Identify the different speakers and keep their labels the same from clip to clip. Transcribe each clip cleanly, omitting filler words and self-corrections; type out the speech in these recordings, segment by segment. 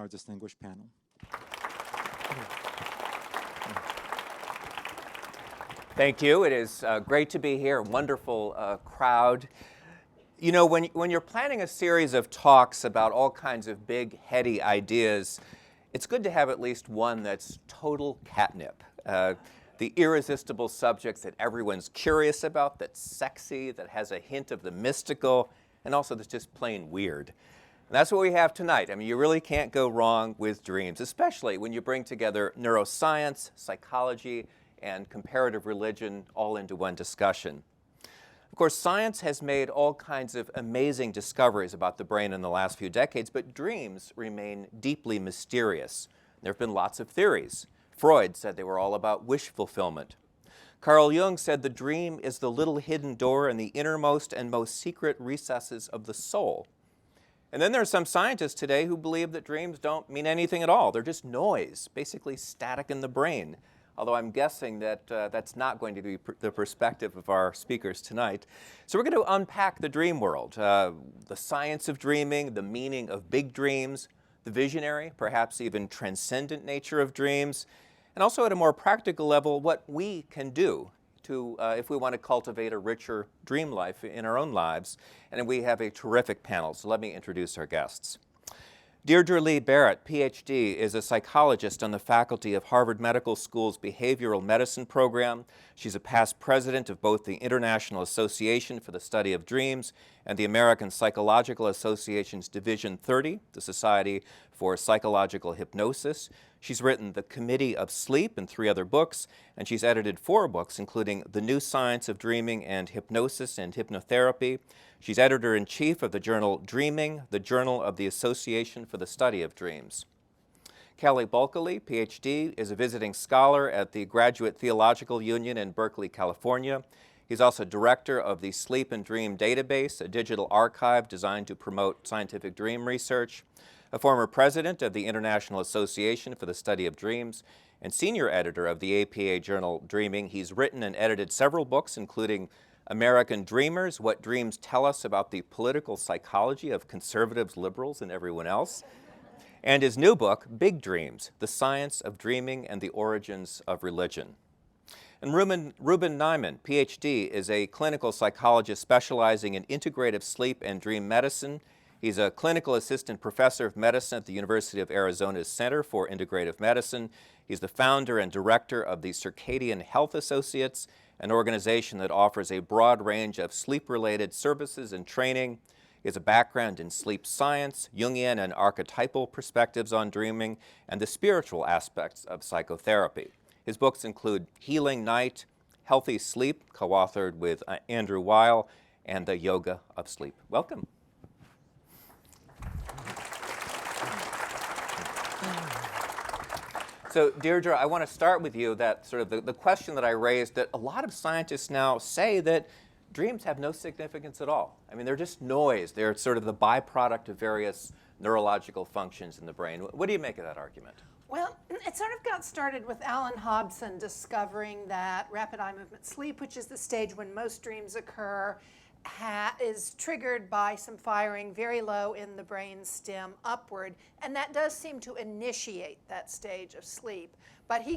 Speaker 1: our distinguished panel.
Speaker 2: Thank you. It is great to be here. Wonderful crowd. You know, when you're planning a series of talks about all kinds of big, heady ideas, it's good to have at least one that's total catnip. The irresistible subjects that everyone's curious about, that's sexy, that has a hint of the mystical, and also that's just plain weird. And that's what we have tonight. I mean, you really can't go wrong with dreams, especially when you bring together neuroscience, psychology, and comparative religion all into one discussion. Of course, science has made all kinds of amazing discoveries about the brain in the last few decades, but dreams remain deeply mysterious. There have been lots of theories. Freud said they were all about wish fulfillment. Carl Jung said the dream is the little hidden door in the innermost and most secret recesses of the soul. And then there are some scientists today who believe that dreams don't mean anything at all. They're just noise, basically static in the brain. Although I'm guessing that that's not going to be the perspective of our speakers tonight. So we're going to unpack the dream world, the science of dreaming, the meaning of big dreams, the visionary, perhaps even transcendent nature of dreams, and also at a more practical level, what we can do to, if we want to cultivate a richer dream life in our own lives. And we have a terrific panel, so let me introduce our guests. Deirdre Leigh Barrett, PhD, is a psychologist on the faculty of Harvard Medical School's Behavioral Medicine program. She's a past president of both the International Association for the Study of Dreams and the American Psychological Association's Division 30, the Society for Psychological Hypnosis. She's written The Committee of Sleep and 3 other books, and she's edited 4 books, including The New Science of Dreaming and Hypnosis and Hypnotherapy. She's editor-in-chief of the journal Dreaming, the Journal of the Association for the Study of Dreams. Kelly Bulkeley, PhD, is a visiting scholar at the Graduate Theological Union in Berkeley, California. He's also director of the Sleep and Dream Database, a digital archive designed to promote scientific dream research, a former president of the International Association for the Study of Dreams, and senior editor of the APA journal Dreaming. He's written and edited several books, including American Dreamers, What Dreams Tell Us About the Political Psychology of Conservatives, Liberals, and Everyone Else, and his new book, Big Dreams, The Science of Dreaming and the Origins of Religion. And Rubin Naiman, PhD, is a clinical psychologist specializing in integrative sleep and dream medicine. He's a clinical assistant professor of medicine at the University of Arizona's Center for Integrative Medicine. He's the founder and director of the Circadian Health Associates, an organization that offers a broad range of sleep-related services and training. He has a background in sleep science, Jungian and archetypal perspectives on dreaming, and the spiritual aspects of psychotherapy. His books include Healing Night, Healthy Sleep, co-authored with Andrew Weil, and The Yoga of Sleep. Welcome. So, Deirdre, I want to start with you that sort of the question that I raised, that a lot of scientists now say that dreams have no significance at all. I mean, they're just noise. They're sort of the byproduct of various neurological functions in the brain. What do you make of that argument?
Speaker 3: Well, it sort of got started with Alan Hobson discovering that rapid eye movement sleep, which is the stage when most dreams occur, is triggered by some firing very low in the brain stem upward, and that does seem to initiate that stage of sleep. But he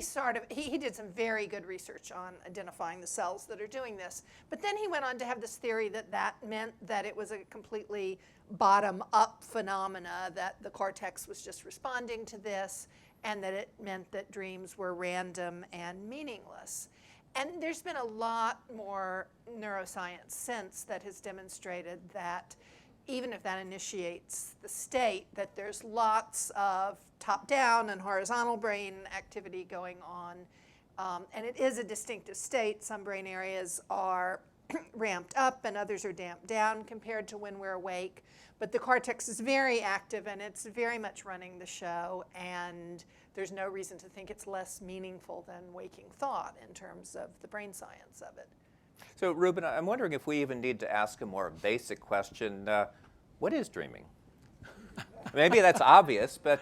Speaker 3: did some very good research on identifying the cells that are doing this. But then he went on to have this theory that meant that it was a completely bottom-up phenomena, that the cortex was just responding to this, and that it meant that dreams were random and meaningless. And there's been a lot more neuroscience since that has demonstrated that even if that initiates the state, that there's lots of top-down and horizontal brain activity going on. And it is a distinctive state. Some brain areas are ramped up and others are damped down compared to when we're awake. But the cortex is very active and it's very much running the show, and there's no reason to think it's less meaningful than waking thought in terms of the brain science of it.
Speaker 2: So, Rubin, I'm wondering if we even need to ask a more basic question. What is dreaming? Maybe that's obvious, but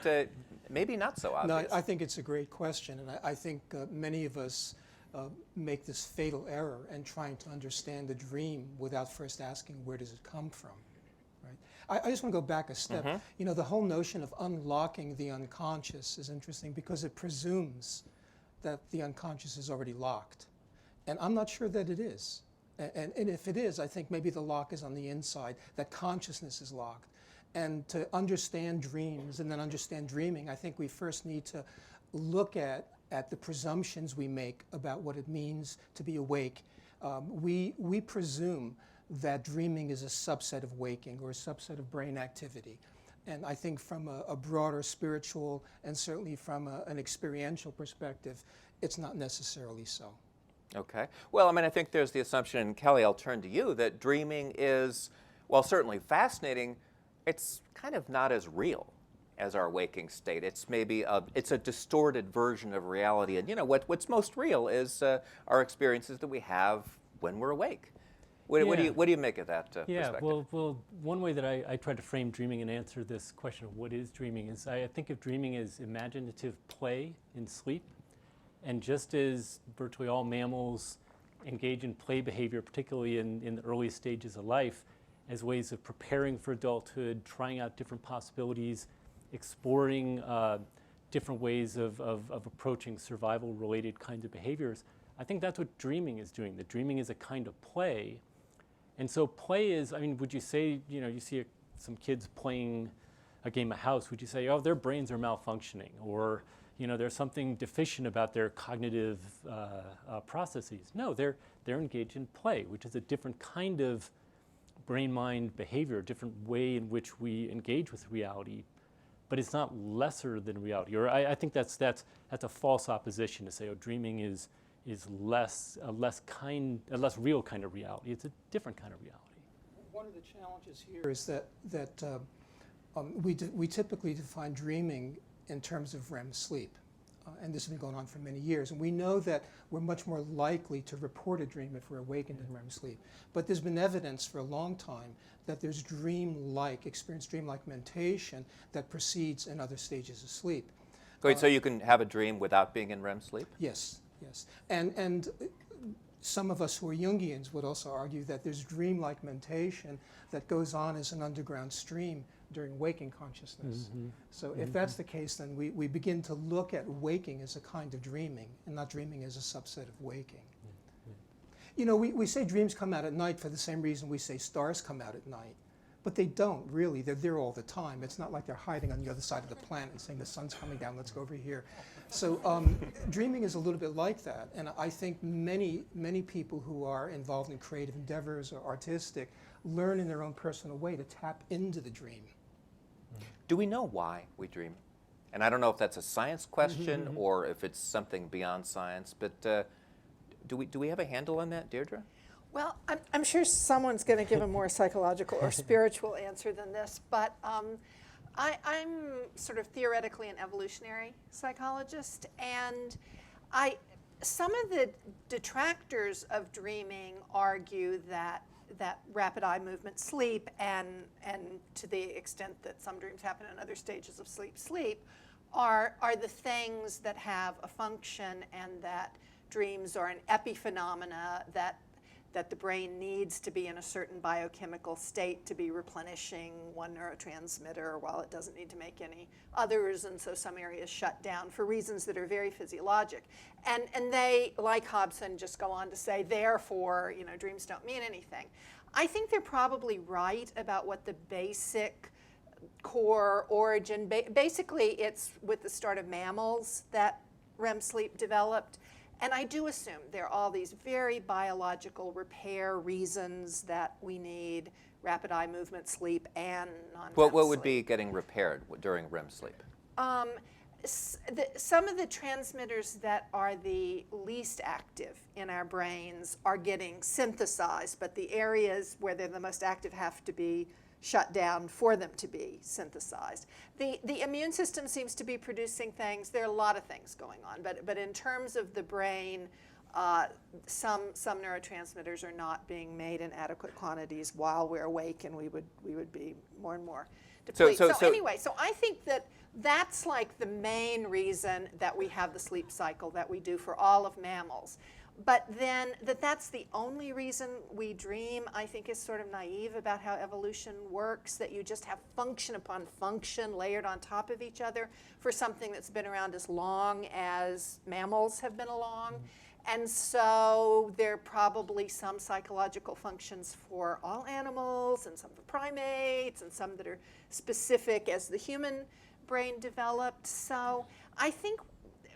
Speaker 2: maybe not so obvious.
Speaker 4: No, I think it's a great question, and I think many of us make this fatal error in trying to understand the dream without first asking, where does it come from? Right? I just want to go back a step. You know, the whole notion of unlocking the unconscious is interesting because it presumes that the unconscious is already locked. And I'm not sure that it is. And if it is, I think maybe the lock is on the inside, that consciousness is locked. And to understand dreams and then understand dreaming, I think we first need to look at the presumptions we make about what it means to be awake. We presume that dreaming is a subset of waking or a subset of brain activity. And I think from a broader spiritual and certainly from an experiential perspective, it's not necessarily so.
Speaker 2: Okay. Well, I mean, I think there's the assumption, and Kelly, I'll turn to you, that dreaming is, while certainly fascinating, it's kind of not as real as our waking state. It's maybe it's a distorted version of reality. And you know, what's most real is our experiences that we have when we're awake. What do you make of that perspective?
Speaker 1: Well, one way that I try to frame dreaming and answer this question of what is dreaming is I think of dreaming as imaginative play in sleep. And just as virtually all mammals engage in play behavior, particularly in the early stages of life, as ways of preparing for adulthood, trying out different possibilities, exploring different ways of approaching survival-related kinds of behaviors, I think that's what dreaming is doing. That dreaming is a kind of play. And so play is, I mean, would you say, you know, you see some kids playing a game of house, would you say, oh, their brains are malfunctioning, or you know, there's something deficient about their cognitive processes? No, they're engaged in play, which is a different kind of brain-mind behavior, a different way in which we engage with reality, but it's not lesser than reality. Or I think that's a false opposition to say, oh, dreaming is a less real kind of reality. It's a different kind of reality.
Speaker 4: One of the challenges here is that we typically define dreaming in terms of REM sleep. And this has been going on for many years. And we know that we're much more likely to report a dream if we're awakened in REM sleep. But there's been evidence for a long time that there's dreamlike mentation that proceeds in other stages of sleep.
Speaker 2: Wait, so you can have a dream without being in REM sleep?
Speaker 4: Yes, yes. And some of us who are Jungians would also argue that there's dreamlike mentation that goes on as an underground stream during waking consciousness. So if that's the case, then we begin to look at waking as a kind of dreaming and not dreaming as a subset of waking. You know, we say dreams come out at night for the same reason we say stars come out at night. But they don't, really. They're there all the time. It's not like they're hiding on the other side of the planet and saying the sun's coming down, let's go over here. So dreaming is a little bit like that. And I think many people who are involved in creative endeavors or artistic learn in their own personal way to tap into the dream.
Speaker 2: Do we know why we dream? And I don't know if that's a science question or if it's something beyond science, but do we have a handle on that, Deirdre?
Speaker 3: Well, I'm sure someone's going to give a more psychological or spiritual answer than this, but I'm sort of theoretically an evolutionary psychologist, and some of the detractors of dreaming argue that rapid eye movement sleep and to the extent that some dreams happen in other stages of sleep are the things that have a function, and that dreams are an epiphenomena that the brain needs to be in a certain biochemical state to be replenishing one neurotransmitter while it doesn't need to make any others, and so some areas shut down for reasons that are very physiologic. And they, like Hobson, just go on to say, therefore, you know, dreams don't mean anything. I think they're probably right about what the basic core origin, basically it's with the start of mammals that REM sleep developed. And I do assume there are all these very biological repair reasons that we need rapid eye movement sleep and non-REM sleep.
Speaker 2: What would be getting repaired during REM sleep?
Speaker 3: Some of the transmitters that are the least active in our brains are getting synthesized, but the areas where they're the most active have to be shut down for them to be synthesized. The immune system seems to be producing things. There are a lot of things going on, but in terms of the brain, some neurotransmitters are not being made in adequate quantities while we're awake, and we would be more and more depleted. So I think that's like the main reason that we have the sleep cycle that we do for all of mammals. But then that's the only reason we dream, I think, is sort of naive about how evolution works, that you just have function upon function layered on top of each other for something that's been around as long as mammals have been along. And so there are probably some psychological functions for all animals and some for primates and some that are specific as the human brain developed. So I think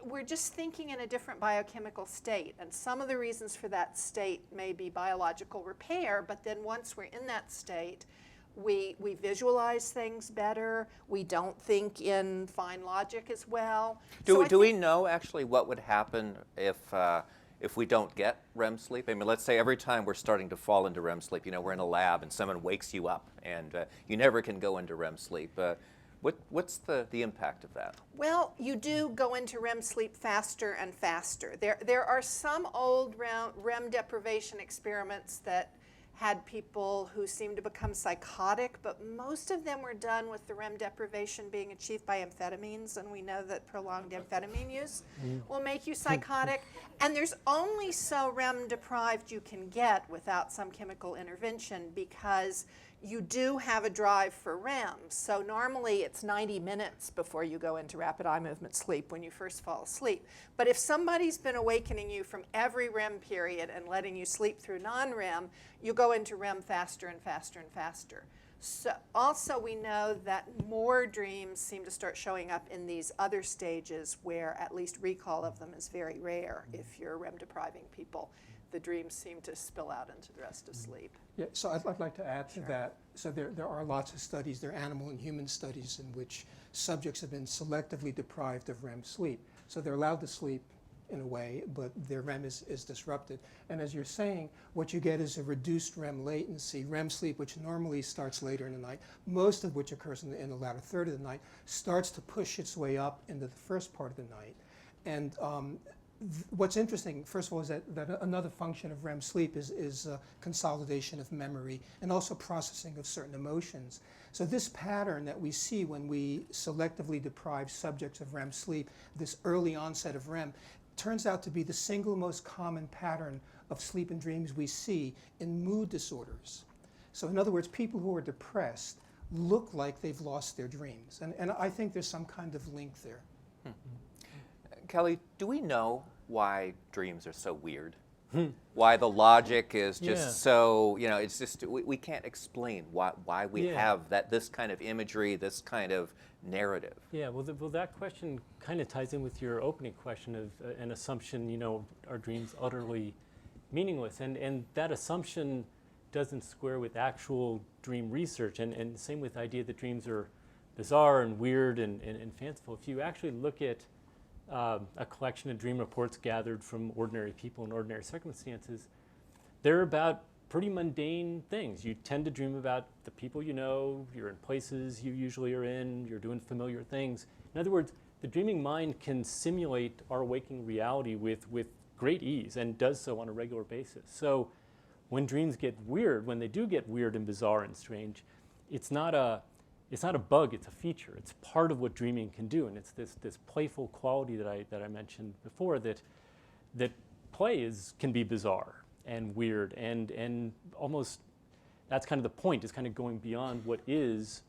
Speaker 3: we're just thinking in a different biochemical state, and some of the reasons for that state may be biological repair, but then once we're in that state, we visualize things better, we don't think in fine logic as well.
Speaker 2: Do we know actually what would happen if we don't get REM sleep? I mean, let's say every time we're starting to fall into REM sleep, you know, we're in a lab and someone wakes you up and you never can go into REM sleep. What's the impact of that?
Speaker 3: Well, you do go into REM sleep faster and faster. There are some old REM deprivation experiments that had people who seemed to become psychotic, but most of them were done with the REM deprivation being achieved by amphetamines, and we know that prolonged amphetamine use will make you psychotic. And there's only so REM deprived you can get without some chemical intervention, because you do have a drive for REM. So normally it's 90 minutes before you go into rapid eye movement sleep when you first fall asleep. But if somebody's been awakening you from every REM period and letting you sleep through non-REM, you go into REM faster and faster and faster. So also we know that more dreams seem to start showing up in these other stages where at least recall of them is very rare. If you're REM depriving people, the dreams seem to spill out into the rest of sleep.
Speaker 4: Yeah, so I'd like to add to that. So there are lots of studies, there are animal and human studies in which subjects have been selectively deprived of REM sleep. So they're allowed to sleep in a way, but their REM is disrupted. And as you're saying, what you get is a reduced REM latency. REM sleep, which normally starts later in the night, most of which occurs in the latter third of the night, starts to push its way up into the first part of the night. And what's interesting, first of all, is that another function of REM sleep is consolidation of memory and also processing of certain emotions. So this pattern that we see when we selectively deprive subjects of REM sleep, this early onset of REM, turns out to be the single most common pattern of sleep and dreams we see in mood disorders. So in other words, people who are depressed look like they've lost their dreams. And I think there's some kind of link there.
Speaker 2: Kelly, do we know why dreams are so weird? Why the logic is just so, you know, it's just, we can't explain why we have this kind of imagery, this kind of narrative.
Speaker 1: Yeah, well, that question kind of ties in with your opening question of an assumption, you know, are dreams utterly meaningless? And that assumption doesn't square with actual dream research, and same with the idea that dreams are bizarre and weird and fanciful. If you actually look at a collection of dream reports gathered from ordinary people in ordinary circumstances, they're about pretty mundane things. You tend to dream about the people you know, you're in places you usually are in, you're doing familiar things. In other words, the dreaming mind can simulate our waking reality with great ease and does so on a regular basis. So when dreams get weird, when they do get weird and bizarre and strange, it's not a bug, it's a feature. It's part of what dreaming can do, and it's this playful quality that I mentioned before, that play can be bizarre and weird, and almost that's kind of the point, is kind of going beyond what is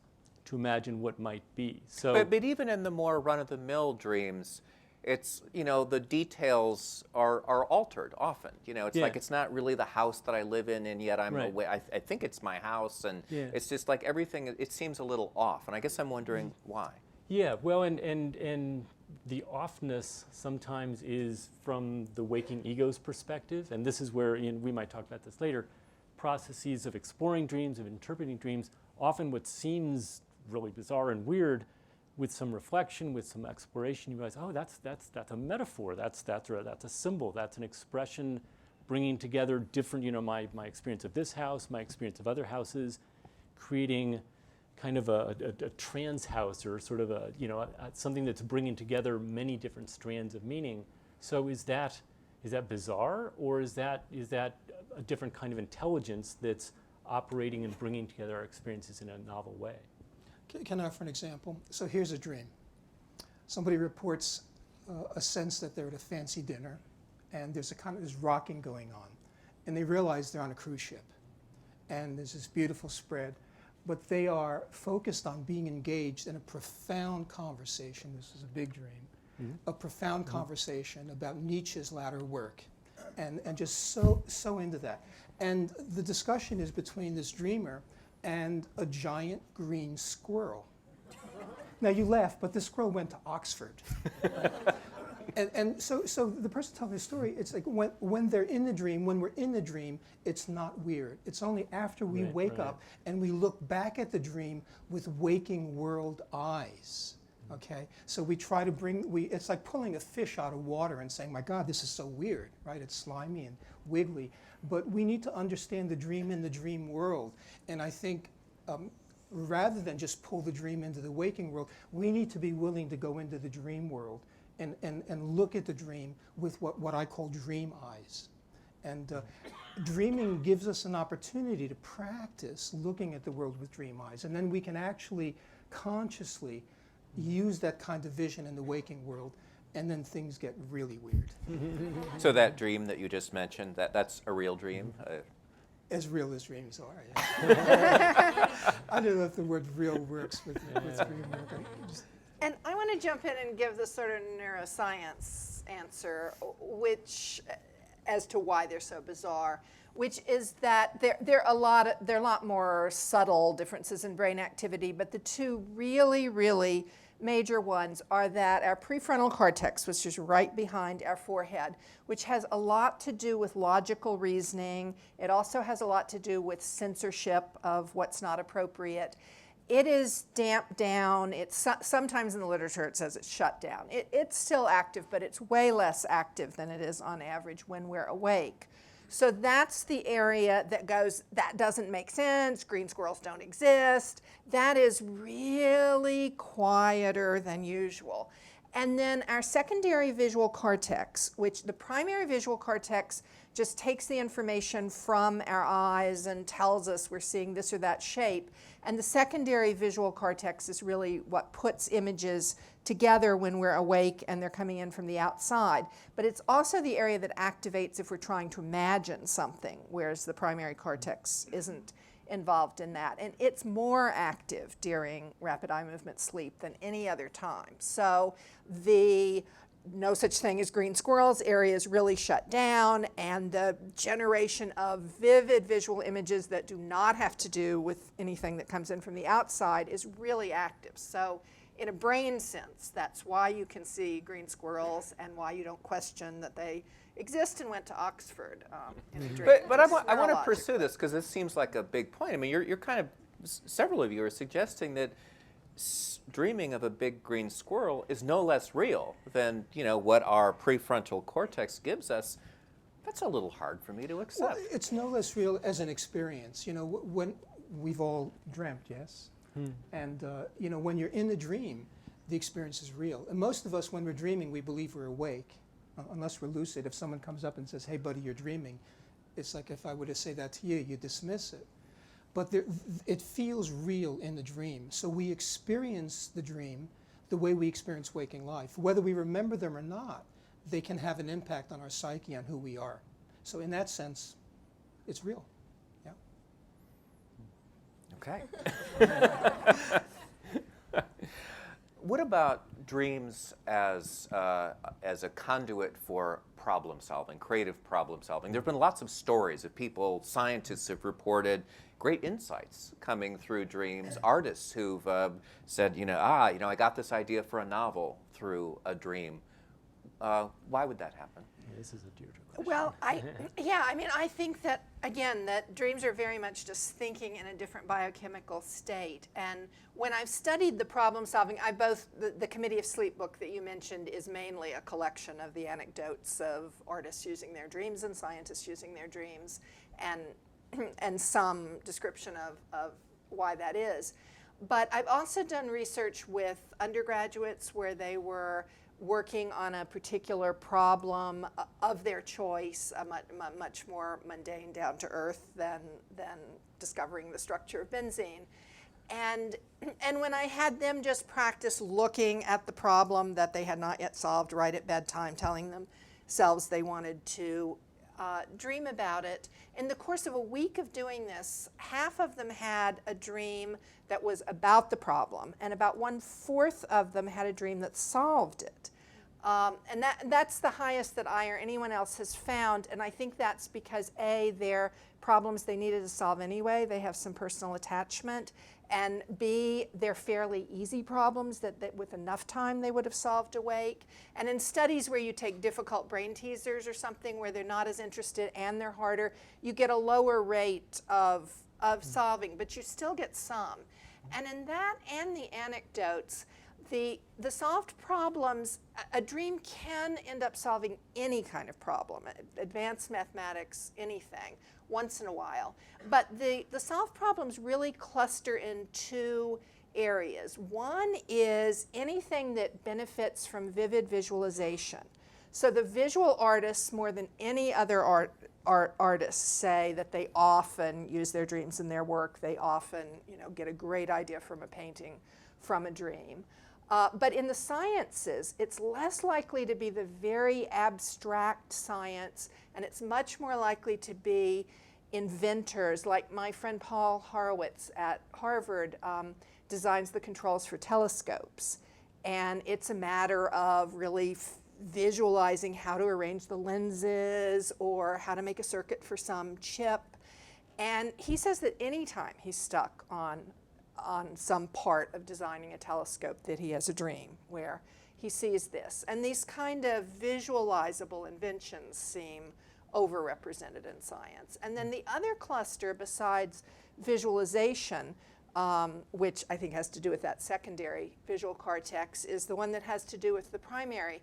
Speaker 1: to imagine what might be. So,
Speaker 2: but even in the more run-of-the-mill dreams, it's, you know, the details are altered often. You know, it's like it's not really the house that I live in, and yet I'm away. I think it's my house, and it's just like everything, it seems a little off. And I guess I'm wondering why.
Speaker 1: Yeah, well, and the offness sometimes is from the waking ego's perspective, and this is where, we might talk about this later, processes of exploring dreams, of interpreting dreams, often what seems really bizarre and weird, with some reflection, with some exploration, you realize, oh, that's a metaphor, that's a symbol, that's an expression bringing together different, my experience of this house, my experience of other houses, creating kind of a trans house, or sort of something that's bringing together many different strands of meaning. So is that bizarre, or is that a different kind of intelligence that's operating and bringing together our experiences in a novel way?
Speaker 4: Can I offer an example? So here's a dream. Somebody reports a sense that they're at a fancy dinner, and there's this rocking going on, and they realize they're on a cruise ship, and there's this beautiful spread, but they are focused on being engaged in a profound conversation. This is a big dream, a profound conversation about Nietzsche's latter work, and just so into that. And the discussion is between this dreamer and a giant green squirrel. Now you laugh, but the squirrel went to Oxford. And so the person telling the story, it's like when they're in the dream, when we're in the dream, it's not weird. It's only after we wake up and we look back at the dream with waking world eyes. Okay, so we try to it's like pulling a fish out of water and saying, my God, this is so weird, right? It's slimy and wiggly. But we need to understand the dream in the dream world. And I think rather than just pull the dream into the waking world, we need to be willing to go into the dream world and look at the dream with what I call dream eyes. And dreaming gives us an opportunity to practice looking at the world with dream eyes. And then we can actually consciously use that kind of vision in the waking world, and then things get really weird.
Speaker 2: So that dream that you just mentioned, that's a real dream?
Speaker 4: As real as dreams are, yeah. I don't know if the word real works with dream work.
Speaker 3: And I want to jump in and give the sort of neuroscience answer, which, as to why they're so bizarre, which is that there are a lot more subtle differences in brain activity, but the two really, really major ones are that our prefrontal cortex, which is right behind our forehead, which has a lot to do with logical reasoning. It also has a lot to do with censorship of what's not appropriate. It is damped down. It's sometimes in the literature it says it's shut down. It's still active, but it's way less active than it is on average when we're awake. So that's the area that goes, that doesn't make sense, green squirrels don't exist. That is really quieter than usual. And then our secondary visual cortex, which the primary visual cortex just takes the information from our eyes and tells us we're seeing this or that shape. And the secondary visual cortex is really what puts images together when we're awake and they're coming in from the outside. But it's also the area that activates if we're trying to imagine something, whereas the primary cortex isn't involved in that. And it's more active during rapid eye movement sleep than any other time. So the no such thing as green squirrels area is really shut down, and the generation of vivid visual images that do not have to do with anything that comes in from the outside is really active. So in a brain sense, that's why you can see green squirrels and why you don't question that they exist and went to Oxford in a dream.
Speaker 2: But I want to pursue this because this seems like a big point. I mean, you're kind of, several of you are suggesting that dreaming of a big green squirrel is no less real than, what our prefrontal cortex gives us. That's a little hard for me to accept.
Speaker 4: Well, it's no less real as an experience. When we've all dreamt, yes? And, when you're in the dream, the experience is real. And most of us, when we're dreaming, we believe we're awake. Unless we're lucid, if someone comes up and says, hey, buddy, you're dreaming, it's like if I were to say that to you, you dismiss it. But it feels real in the dream. So we experience the dream the way we experience waking life. Whether we remember them or not, they can have an impact on our psyche, on who we are. So in that sense, it's real. Yeah.
Speaker 2: Okay. What about dreams as a conduit for problem solving, creative problem solving? There have been lots of stories of people, scientists have reported great insights coming through dreams, artists who've said, I got this idea for a novel through a dream. Why would that happen?
Speaker 1: This is a Deirdre question.
Speaker 3: Well, I think that, again, that dreams are very much just thinking in a different biochemical state. And when I've studied the problem solving, the Committee of Sleep book that you mentioned is mainly a collection of the anecdotes of artists using their dreams and scientists using their dreams, and some description of why that is. But I've also done research with undergraduates where they were working on a particular problem of their choice, much more mundane, down to earth than discovering the structure of benzene. And when I had them just practice looking at the problem that they had not yet solved right at bedtime, telling them selves they wanted to dream about it. In the course of a week of doing this, half of them had a dream that was about the problem, and about 1/4 of them had a dream that solved it. And that's the highest that I or anyone else has found, and I think that's because A, they're problems they needed to solve anyway, they have some personal attachment, and B, they're fairly easy problems that with enough time they would have solved awake. And in studies where you take difficult brain teasers or something where they're not as interested and they're harder, you get a lower rate of solving, but you still get some. And in that and the anecdotes, the solved problems, a dream can end up solving any kind of problem, advanced mathematics, anything, once in a while. But the solved problems really cluster in two areas. One is anything that benefits from vivid visualization. So the visual artists, more than any other artists, say that they often use their dreams in their work. They often, get a great idea from a painting, from a dream. But in the sciences, it's less likely to be the very abstract science, and it's much more likely to be inventors, like my friend Paul Horowitz at Harvard designs the controls for telescopes. And it's a matter of really visualizing how to arrange the lenses or how to make a circuit for some chip. And he says that anytime he's stuck on some part of designing a telescope that he has a dream where he sees this. And these kind of visualizable inventions seem overrepresented in science. And then the other cluster besides visualization, which I think has to do with that secondary visual cortex, is the one that has to do with the primary,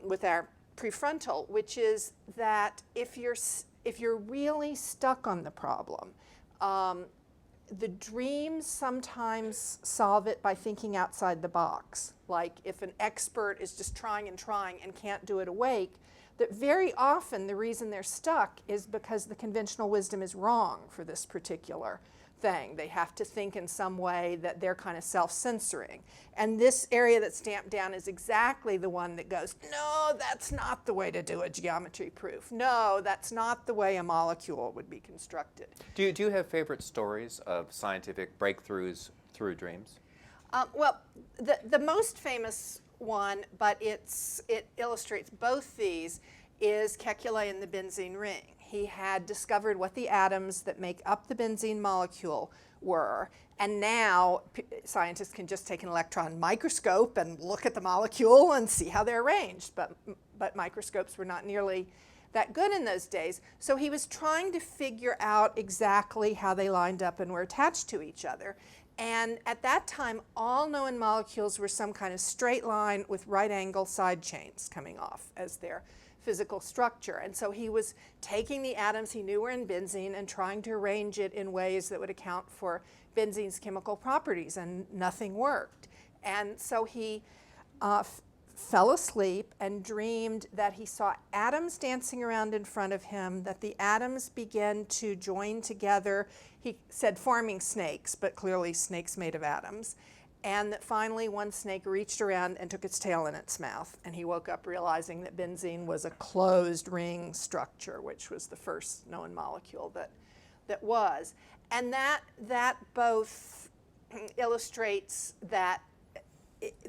Speaker 3: with our prefrontal, which is that if you're really stuck on the problem, the dreams sometimes solve it by thinking outside the box. Like if an expert is just trying and can't do it awake, that very often the reason they're stuck is because the conventional wisdom is wrong for this particular thing. They have to think in some way that they're kind of self-censoring. And this area that's stamped down is exactly the one that goes, no, that's not the way to do a geometry proof. No, that's not the way a molecule would be constructed.
Speaker 2: Do you have favorite stories of scientific breakthroughs through dreams?
Speaker 3: Well, the most famous one, but it illustrates both these, is Kekulé and the benzene ring. He had discovered what the atoms that make up the benzene molecule were, and now scientists can just take an electron microscope and look at the molecule and see how they're arranged, but microscopes were not nearly that good in those days. So he was trying to figure out exactly how they lined up and were attached to each other. And at that time, all known molecules were some kind of straight line with right angle side chains coming off as their physical structure. And so he was taking the atoms he knew were in benzene and trying to arrange it in ways that would account for benzene's chemical properties, and nothing worked. And so he fell asleep and dreamed that he saw atoms dancing around in front of him, that the atoms began to join together. He said forming snakes, but clearly snakes made of atoms. And that finally one snake reached around and took its tail in its mouth. And he woke up realizing that benzene was a closed ring structure, which was the first known molecule that was. And that both illustrates that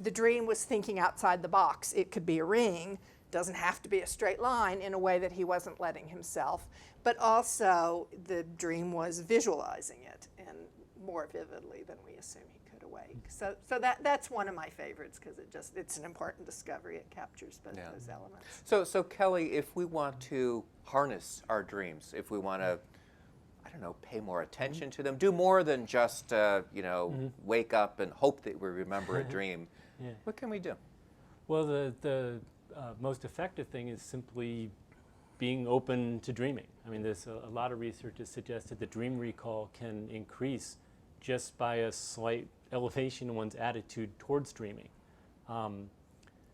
Speaker 3: the dream was thinking outside the box. It could be a ring, doesn't have to be a straight line, in a way that he wasn't letting himself. But also the dream was visualizing it, and more vividly than we assume he could awake. So that's one of my favorites, because it's an important discovery. It captures both those elements.
Speaker 2: So Kelly, if we want to harness our dreams, if we want to, pay more attention to them, do more than just wake up and hope that we remember a dream, what can we do?
Speaker 1: Well, the most effective thing is simply being open to dreaming. I mean, there's a lot of research has suggested that dream recall can increase just by a slight elevation in one's attitude towards dreaming.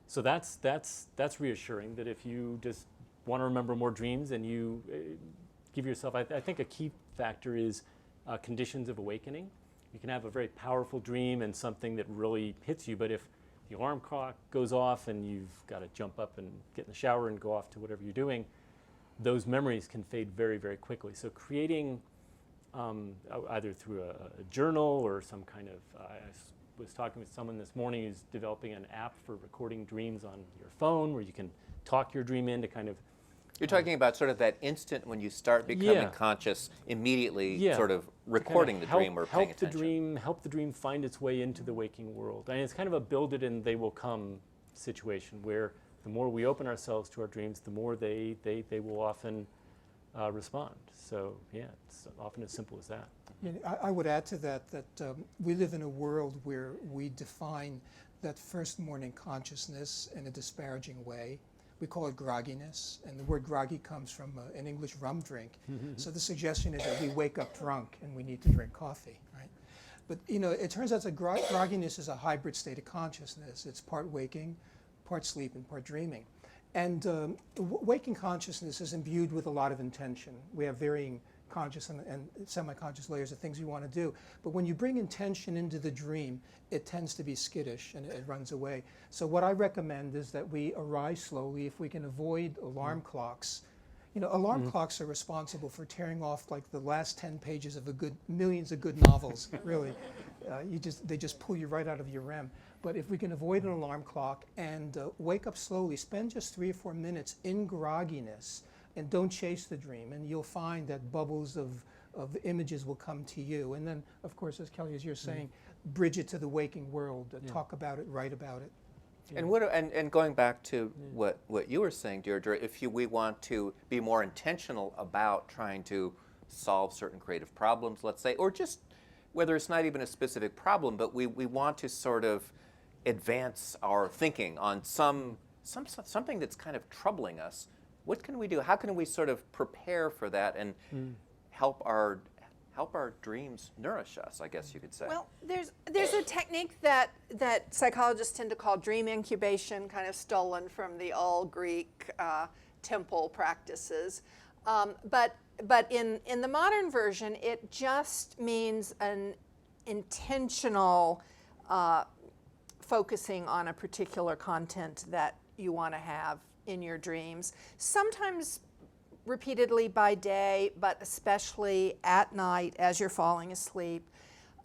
Speaker 1: So that's reassuring, that if you just want to remember more dreams and you give yourself, I think a key factor is conditions of awakening. You can have a very powerful dream and something that really hits you, but if the alarm clock goes off and you've got to jump up and get in the shower and go off to whatever you're doing, those memories can fade very, very quickly. So creating either through a journal or some kind of, I was talking with someone this morning who's developing an app for recording dreams on your phone where you can talk your dream in to kind of.
Speaker 2: You're talking about sort of that instant when you start becoming
Speaker 1: Yeah.
Speaker 2: conscious, immediately
Speaker 1: Yeah.
Speaker 2: sort of recording the dream or paying
Speaker 1: help
Speaker 2: attention.
Speaker 1: help the dream find its way into the waking world. And it's kind of a build it and they will come situation where the more we open ourselves to our dreams, the more they will often respond. So yeah, it's often as simple as that.
Speaker 4: You know, I would add to that we live in a world where we define that first morning consciousness in a disparaging way. We call it grogginess, and the word groggy comes from an English rum drink. So the suggestion is that we wake up drunk and we need to drink coffee, right? But you know, it turns out that grogginess is a hybrid state of consciousness. It's part waking, part sleep, and part dreaming. And waking consciousness is imbued with a lot of intention. We have varying conscious and semi-conscious layers of things we want to do. But when you bring intention into the dream, it tends to be skittish and it runs away. So what I recommend is that we arise slowly if we can avoid alarm clocks. You know, alarm clocks are responsible for tearing off like the last 10 pages of millions of good novels, really. They just pull you right out of your REM. But if we can avoid an alarm clock and wake up slowly, spend just 3 or 4 minutes in grogginess, and don't chase the dream, and you'll find that bubbles of images will come to you. And then, of course, as Kelly, as you're saying, bridge it to the waking world, talk about it, write about it.
Speaker 2: And and going back to what you were saying, Deirdre, if we want to be more intentional about trying to solve certain creative problems, let's say, or just whether it's not even a specific problem, but we want to sort of advance our thinking on something that's kind of troubling us. What can we do? How can we sort of prepare for that and help our dreams nourish us, I guess you could say?
Speaker 3: Well, there's a technique that psychologists tend to call dream incubation, kind of stolen from the old Greek temple practices. But in the modern version, it just means an intentional focusing on a particular content that you want to have in your dreams, sometimes repeatedly by day, but especially at night as you're falling asleep.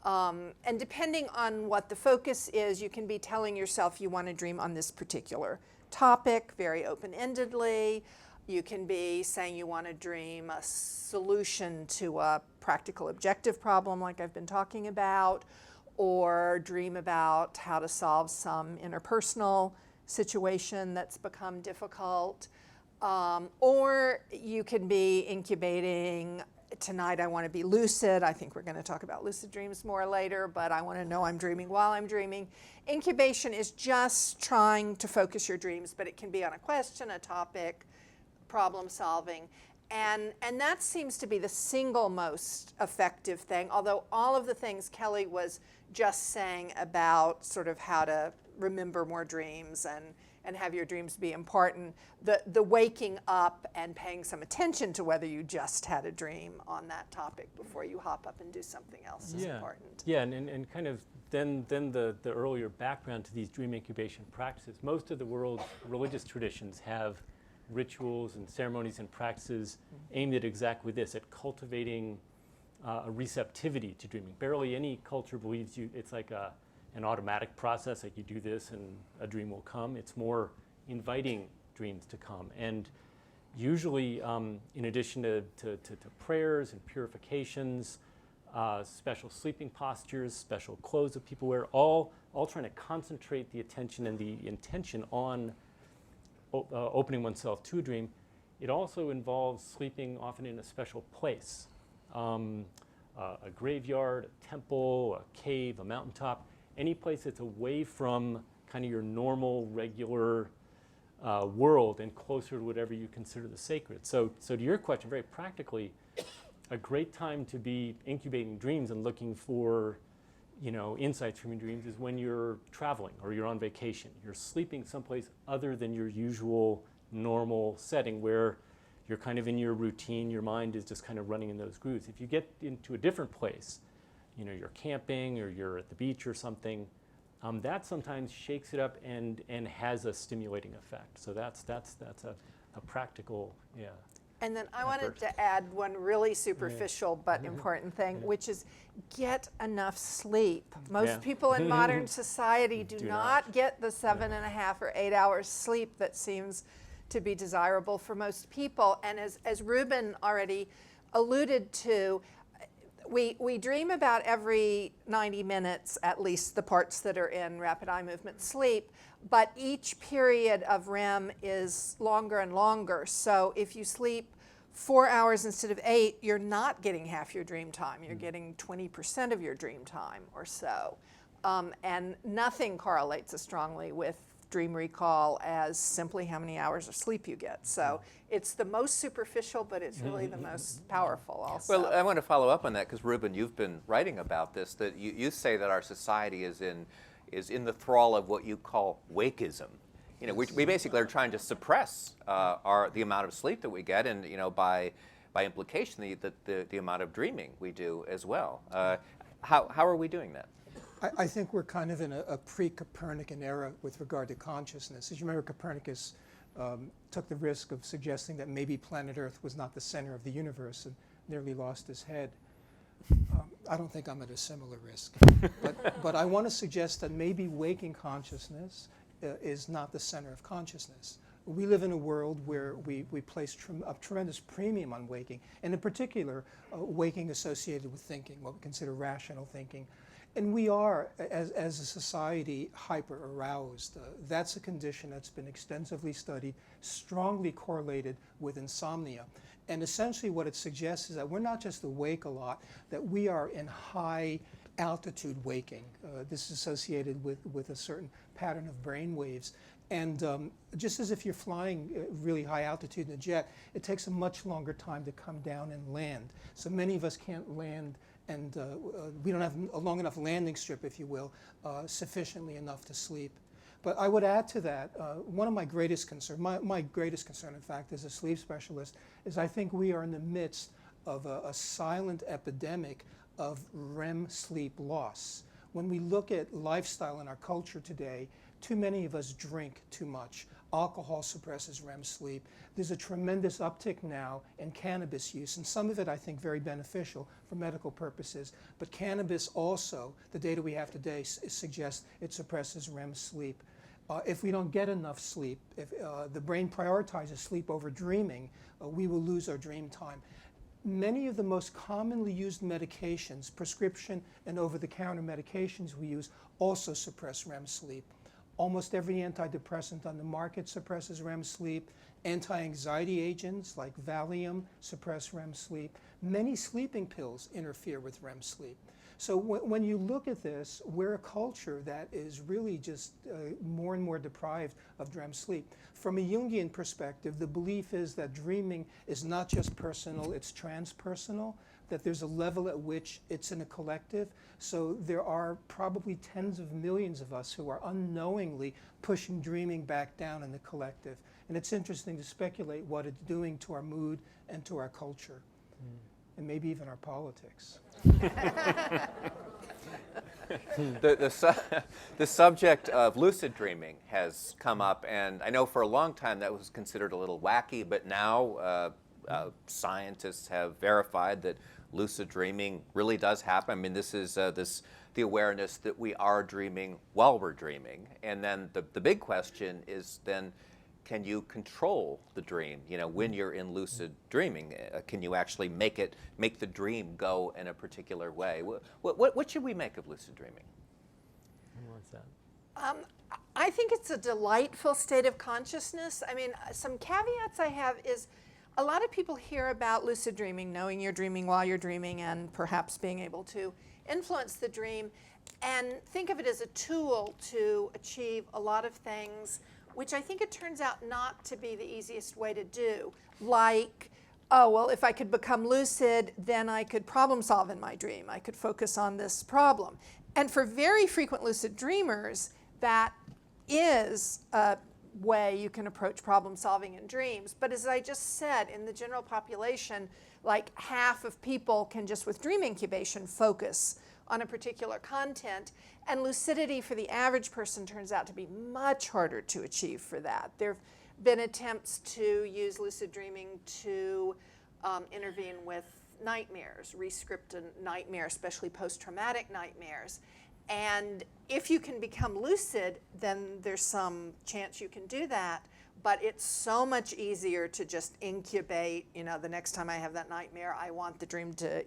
Speaker 3: And depending on what the focus is, you can be telling yourself you want to dream on this particular topic very open-endedly. You can be saying you want to dream a solution to a practical objective problem like I've been talking about, or dream about how to solve some interpersonal situation that's become difficult. Or you can be incubating, tonight I want to be lucid. I think we're going to talk about lucid dreams more later, but I want to know I'm dreaming while I'm dreaming. Incubation is just trying to focus your dreams, but it can be on a question, a topic, problem solving. And that seems to be the single most effective thing, although all of the things Kelly was just saying about sort of how to remember more dreams and have your dreams be important, the waking up and paying some attention to whether you just had a dream on that topic before you hop up and do something else is important.
Speaker 1: Yeah, and kind of then the earlier background to these dream incubation practices. Most of the world's religious traditions have rituals and ceremonies and practices aimed at exactly this, at cultivating a receptivity to dreaming. Barely any culture believes it's like an automatic process, like you do this and a dream will come. It's more inviting dreams to come. And usually, in addition to prayers and purifications, special sleeping postures, special clothes that people wear, all trying to concentrate the attention and the intention on opening oneself to a dream. It also involves sleeping often in a special place, a graveyard, a temple, a cave, a mountaintop, any place that's away from kind of your normal, regular world and closer to whatever you consider the sacred. So to your question, very practically, a great time to be incubating dreams and looking for, insights from your dreams is when you're traveling or you're on vacation. You're sleeping someplace other than your usual normal setting where you're kind of in your routine, your mind is just kind of running in those grooves. If you get into a different place, you're camping or you're at the beach or something, that sometimes shakes it up and has a stimulating effect. So that's a practical, yeah.
Speaker 3: And then I wanted to add one really superficial but important thing, which is get enough sleep. Most people in modern society do not get the 7.5 or 8 hours sleep that seems to be desirable for most people. And as Rubin already alluded to, we dream about every 90 minutes, at least the parts that are in rapid eye movement sleep, but each period of REM is longer and longer. So if you sleep 4 hours instead of 8, you're not getting half your dream time. You're getting 20% of your dream time or so. And nothing correlates as strongly with dream recall as simply how many hours of sleep you get. So it's the most superficial, but it's really the most powerful also.
Speaker 2: Well, I want to follow up on that because Rubin, you've been writing about this, that you say that our society is in the thrall of what you call wakeism. You know, we basically are trying to suppress the amount of sleep that we get, and by implication the amount of dreaming we do as well. How are we doing that?
Speaker 4: I think we're kind of in a pre-Copernican era with regard to consciousness. As you remember, Copernicus took the risk of suggesting that maybe planet Earth was not the center of the universe and nearly lost his head. I don't think I'm at a similar risk. But I want to suggest that maybe waking consciousness is not the center of consciousness. We live in a world where we place a tremendous premium on waking, and in particular, waking associated with thinking, what we consider rational thinking. And we are, as a society, hyper-aroused. That's a condition that's been extensively studied, strongly correlated with insomnia. And essentially what it suggests is that we're not just awake a lot, that we are in high altitude waking. This is associated with a certain pattern of brain waves. And just as if you're flying really high altitude in a jet, it takes a much longer time to come down and land. So many of us can't land, and we don't have a long enough landing strip, if you will, sufficiently enough to sleep. But I would add to that, one of my greatest concerns, my greatest concern, in fact, as a sleep specialist, is I think we are in the midst of a silent epidemic of REM sleep loss. When we look at lifestyle in our culture today, too many of us drink too much. Alcohol suppresses REM sleep. There's a tremendous uptick now in cannabis use, and some of it I think very beneficial for medical purposes. But cannabis also, the data we have today suggests it suppresses REM sleep. If we don't get enough sleep, if the brain prioritizes sleep over dreaming, we will lose our dream time. Many of the most commonly used medications, prescription and over-the-counter medications we use, also suppress REM sleep. Almost every antidepressant on the market suppresses REM sleep. Anti-anxiety agents like Valium suppress REM sleep. Many sleeping pills interfere with REM sleep. So when you look at this, we're a culture that is really just more and more deprived of REM sleep. From a Jungian perspective, the belief is that dreaming is not just personal, it's transpersonal, that there's a level at which it's in a collective. So there are probably tens of millions of us who are unknowingly pushing dreaming back down in the collective. And it's interesting to speculate what it's doing to our mood and to our culture, and maybe even our politics.
Speaker 2: The subject of lucid dreaming has come up, and I know for a long time that was considered a little wacky, but now scientists have verified that lucid dreaming really does happen. I mean, this is the awareness that we are dreaming while we're dreaming. And then the big question is then, can you control the dream? You know, when you're in lucid dreaming, can you actually make the dream go in a particular way? What should we make of lucid dreaming?
Speaker 1: What's that?
Speaker 3: I think it's a delightful state of consciousness. I mean, some caveats I have is a lot of people hear about lucid dreaming, knowing you're dreaming while you're dreaming and perhaps being able to influence the dream, and think of it as a tool to achieve a lot of things, which I think it turns out not to be the easiest way to do. Like, oh, well, if I could become lucid, then I could problem solve in my dream. I could focus on this problem. And for very frequent lucid dreamers, that is a way you can approach problem solving in dreams. But as I just said, in the general population, like half of people can just with dream incubation focus on a particular content. And lucidity for the average person turns out to be much harder to achieve for that. There have been attempts to use lucid dreaming to intervene with nightmares, re-script a nightmare, especially post-traumatic nightmares. And if you can become lucid, then there's some chance you can do that. But it's so much easier to just incubate, the next time I have that nightmare, I want the dream to,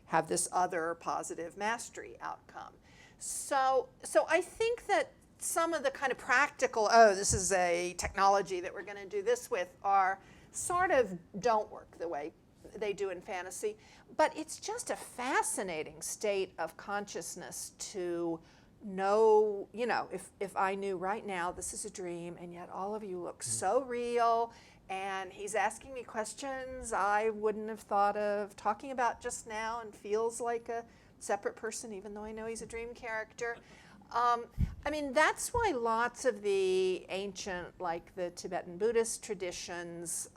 Speaker 3: have this other positive mastery outcome. So I think that some of the kind of practical, this is a technology that we're going to do this with, are sort of don't work the way they do in fantasy. But it's just a fascinating state of consciousness to know, if I knew right now this is a dream and yet all of you look so real and he's asking me questions I wouldn't have thought of talking about just now and feels like a separate person even though I know he's a dream character. That's why lots of the ancient, like the Tibetan Buddhist traditions,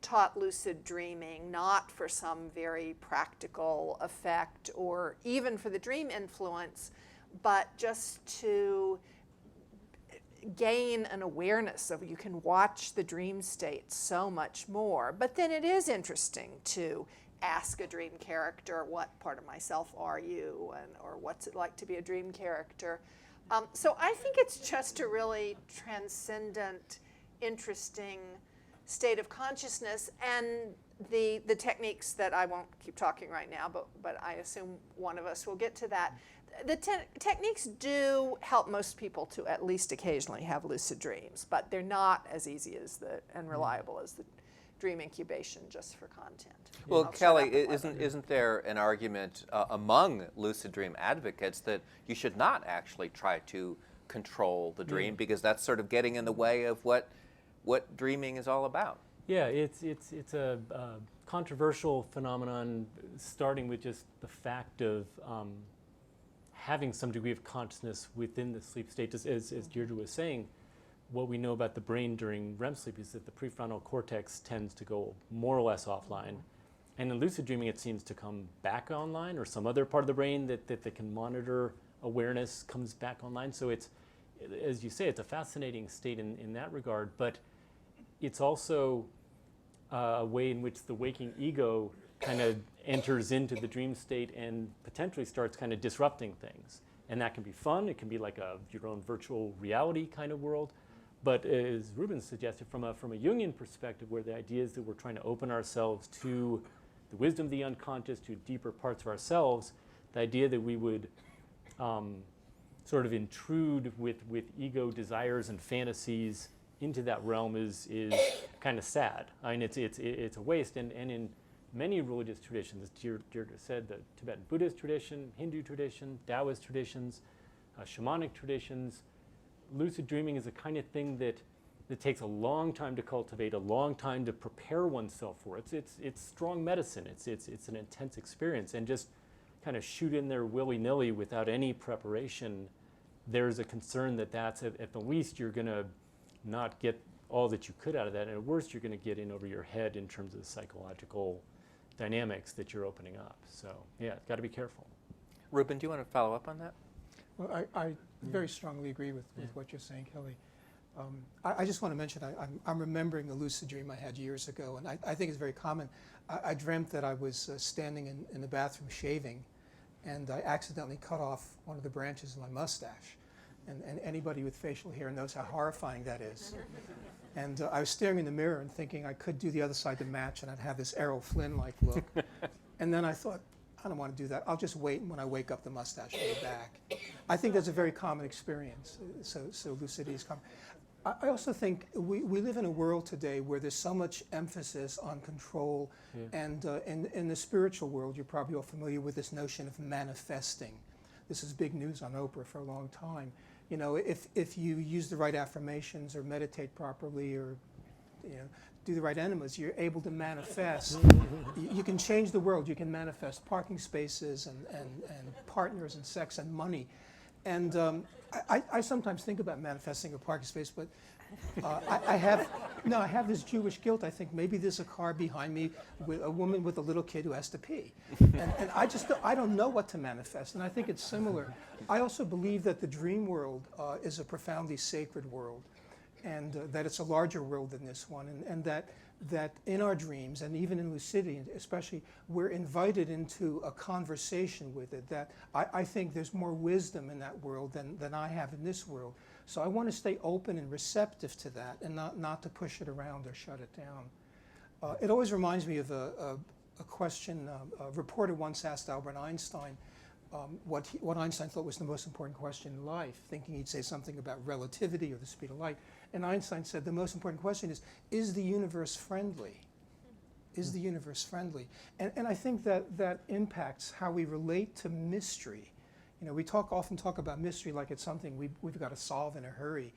Speaker 3: taught lucid dreaming, not for some very practical effect or even for the dream influence, but just to gain an awareness of you can watch the dream state so much more. But then it is interesting to ask a dream character, what part of myself are you, or what's it like to be a dream character? So I think it's just a really transcendent, interesting state of consciousness, and the techniques that I won't keep talking right now, but I assume one of us will get to that. The techniques do help most people to at least occasionally have lucid dreams, but they're not as easy as and reliable as the dream incubation just for content.
Speaker 2: Well, Kelly, isn't there an argument among lucid dream advocates that you should not actually try to control the dream because that's sort of getting in the way of what dreaming is all about?
Speaker 1: Yeah, it's a controversial phenomenon, starting with just the fact of having some degree of consciousness within the sleep state. As Deirdre was saying, what we know about the brain during REM sleep is that the prefrontal cortex tends to go more or less offline. And in lucid dreaming, it seems to come back online, or some other part of the brain that can monitor awareness comes back online. So it's, as you say, it's a fascinating state in that regard, but it's also a way in which the waking ego kind of enters into the dream state and potentially starts kind of disrupting things. And that can be fun. It can be like your own virtual reality kind of world. But as Rubin suggested, from a Jungian perspective, where the idea is that we're trying to open ourselves to the wisdom of the unconscious, to deeper parts of ourselves, the idea that we would sort of intrude with ego desires and fantasies into that realm is kind of sad. I mean, it's a waste. And in many religious traditions, as Deirdre said, the Tibetan Buddhist tradition, Hindu tradition, Taoist traditions, shamanic traditions, lucid dreaming is a kind of thing that takes a long time to cultivate, a long time to prepare oneself for. It's strong medicine. It's an intense experience, and just kind of shoot in there willy-nilly without any preparation, there's a concern that that's at the least you're going to not get all that you could out of that, and at worst you're going to get in over your head in terms of the psychological dynamics that you're opening up. So yeah, got to be careful.
Speaker 2: Rubin, do you want to follow up on that?
Speaker 4: Well, I very strongly agree with what you're saying, Kelly. I just want to mention, I'm remembering a lucid dream I had years ago, and I think it's very common. I dreamt that I was standing in the bathroom shaving, and I accidentally cut off one of the branches of my mustache. And anybody with facial hair knows how horrifying that is. And I was staring in the mirror and thinking I could do the other side to match, and I'd have this Errol Flynn-like look. And then I thought, I don't want to do that. I'll just wait, and when I wake up, the mustache will be back. I think that's a very common experience. So lucidity is common. I also think we live in a world today where there's so much emphasis on control. And in the spiritual world, you're probably all familiar with this notion of manifesting. This is big news on Oprah for a long time. You know, if you use the right affirmations or meditate properly or, do the right enemas, you're able to manifest. You can change the world. You can manifest parking spaces and partners and sex and money. And I sometimes think about manifesting a parking space, but I have this Jewish guilt. I think maybe there's a car behind me with a woman with a little kid who has to pee. And I don't know what to manifest, and I think it's similar. I also believe that the dream world is a profoundly sacred world, and that it's a larger world than this one, and that in our dreams, and even in lucidity especially, we're invited into a conversation with it, that I think there's more wisdom in that world than I have in this world. So I want to stay open and receptive to that, and not to push it around or shut it down. It always reminds me of a question a reporter once asked Albert Einstein what Einstein thought was the most important question in life, thinking he'd say something about relativity or the speed of light. And Einstein said the most important question is the universe friendly? Is the universe friendly? And I think that impacts how we relate to mystery. You know, we often talk about mystery like it's something we've got to solve in a hurry.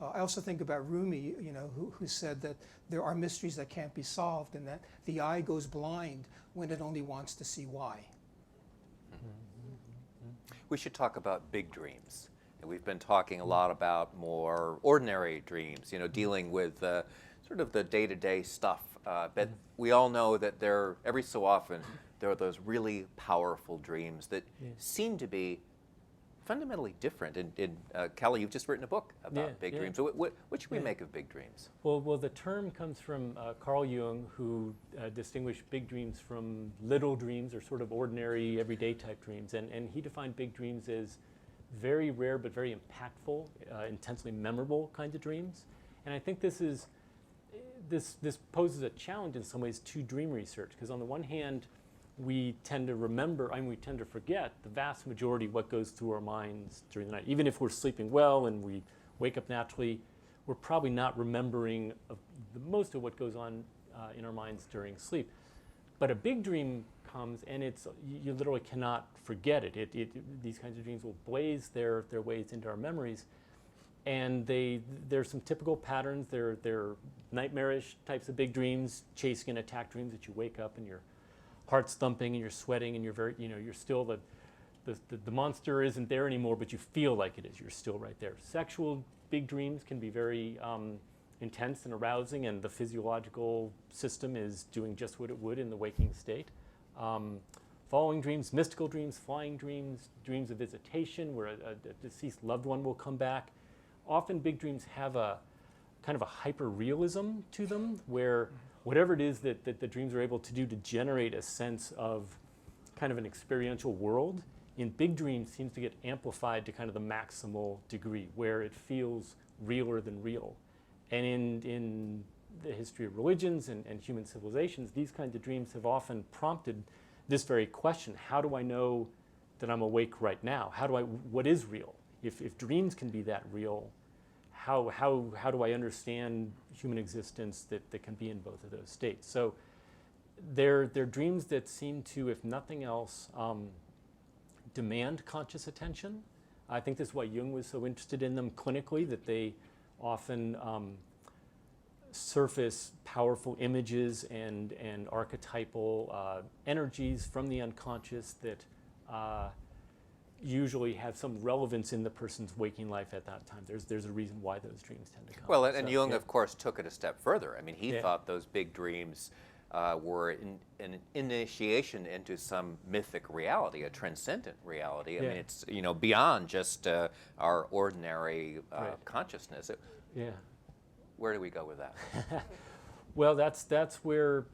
Speaker 4: I also think about Rumi, you know, who said that there are mysteries that can't be solved, and that the eye goes blind when it only wants to see why.
Speaker 2: We should talk about big dreams. And we've been talking a lot about more ordinary dreams, you know, dealing with sort of the day-to-day stuff. But we all know that every so often, there are those really powerful dreams that seem to be fundamentally different. And Kelly, you've just written a book about big dreams. So what should we make of big dreams?
Speaker 1: Well, the term comes from Carl Jung, who distinguished big dreams from little dreams, or sort of ordinary, everyday type dreams. And he defined big dreams as very rare but very impactful, intensely memorable kinds of dreams. And I think this poses a challenge in some ways to dream research, because on the one hand, we tend to forget the vast majority of what goes through our minds during the night. Even if we're sleeping well and we wake up naturally, we're probably not remembering the most of what goes on in our minds during sleep. But a big dream comes, and you literally cannot forget it. These kinds of dreams will blaze their ways into our memories, and there's some typical patterns. They're nightmarish types of big dreams, chasing and attack dreams that you wake up and your heart's thumping and you're sweating and you're still the monster isn't there anymore, but you feel like it is. You're still right there. Sexual big dreams can be very intense and arousing, and the physiological system is doing just what it would in the waking state. Following dreams, mystical dreams, flying dreams, dreams of visitation where a deceased loved one will come back. Often big dreams have a kind of a hyper-realism to them, where whatever it is that the dreams are able to do to generate a sense of kind of an experiential world, in big dreams seems to get amplified to kind of the maximal degree, where it feels realer than real. And in the history of religions and human civilizations, these kinds of dreams have often prompted this very question: how do I know that I'm awake right now? What is real? If dreams can be that real, how do I understand human existence that can be in both of those states? So they're dreams that seem to, if nothing else, demand conscious attention. I think this is why Jung was so interested in them clinically, that they often surface powerful images and archetypal energies from the unconscious that usually have some relevance in the person's waking life at that time. There's a reason why those dreams tend to come.
Speaker 2: Well, and Jung, of course, took it a step further. I mean, he thought those big dreams were an initiation into some mythic reality, a transcendent reality. I mean, it's beyond just our ordinary consciousness. Where do we go with that?
Speaker 1: Well, that's where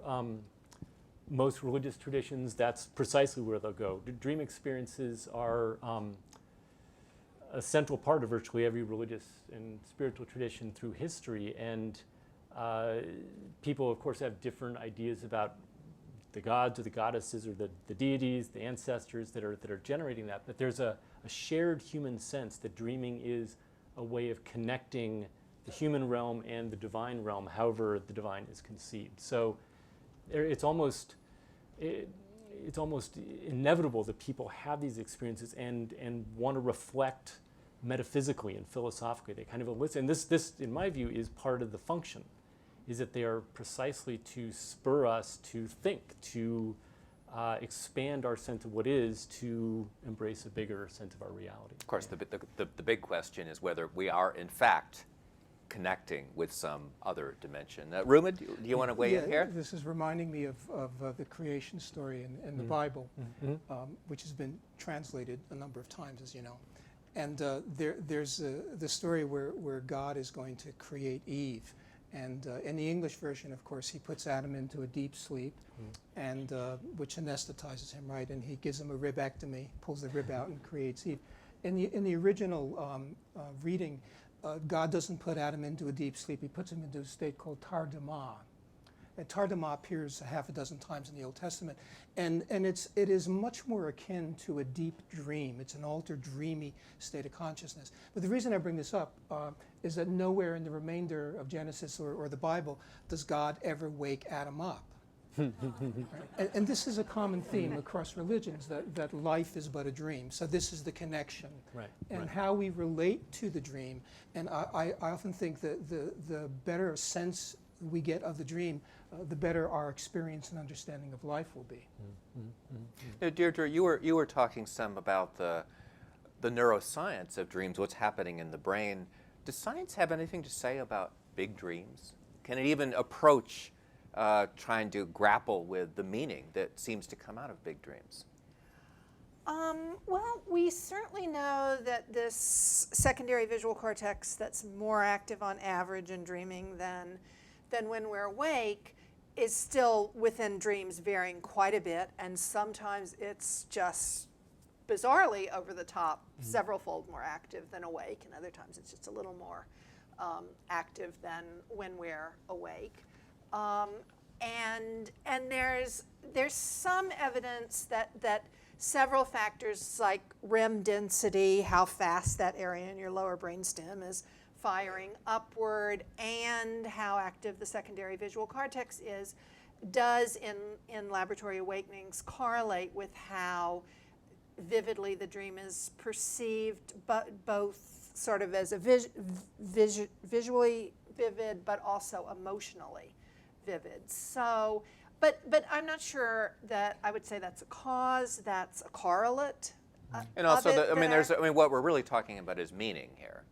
Speaker 1: most religious traditions, that's precisely where they'll go. Dream experiences are a central part of virtually every religious and spiritual tradition through history, and people, of course, have different ideas about the gods or the goddesses or the deities, the ancestors that are generating that. But there's a shared human sense that dreaming is a way of connecting the human realm and the divine realm, however the divine is conceived. So it's almost inevitable that people have these experiences and want to reflect metaphysically and philosophically. They kind of elicit, and this, in my view, is part of the function, is that they are precisely to spur us to think, to expand our sense of what is, to embrace a bigger sense of our reality.
Speaker 2: Of course, the big question is whether we are, in fact, connecting with some other dimension. Rubin, do you want to weigh in here?
Speaker 4: This is reminding me of the creation story in the Bible, which has been translated a number of times, as you know. And there's the story where God is going to create Eve. And in the English version, of course, he puts Adam into a deep sleep, and which anesthetizes him, right? And he gives him a ribectomy, pulls the rib out, and creates Eve. In the original reading, God doesn't put Adam into a deep sleep. He puts him into a state called tardema. And tardema appears a half a dozen times in the Old Testament. And it is much more akin to a deep dream. It's an altered, dreamy state of consciousness. But the reason I bring this up is that nowhere in the remainder of Genesis or the Bible does God ever wake Adam up. And this is a common theme across religions, that life is but a dream. So this is the connection. And how we relate to the dream. And I often think that the better sense we get of the dream, the better our experience and understanding of life will be.
Speaker 2: Now, Deirdre, you were talking some about the neuroscience of dreams, what's happening in the brain. Does science have anything to say about big dreams? Can it even approach trying to grapple with the meaning that seems to come out of big dreams?
Speaker 3: Well, we certainly know that this secondary visual cortex that's more active on average in dreaming than when we're awake is still within dreams varying quite a bit, and sometimes it's just bizarrely over the top, several-fold more active than awake, and other times it's just a little more active than when we're awake. And there's some evidence that several factors like REM density, how fast that area in your lower brainstem is firing upward, and how active the secondary visual cortex is, does in laboratory awakenings correlate with how vividly the dream is perceived, but both sort of as a visually vivid, but also emotionally vivid. So, but I'm not sure that I would say that's a cause, that's a correlate.
Speaker 2: And also, what we're really talking about is meaning here.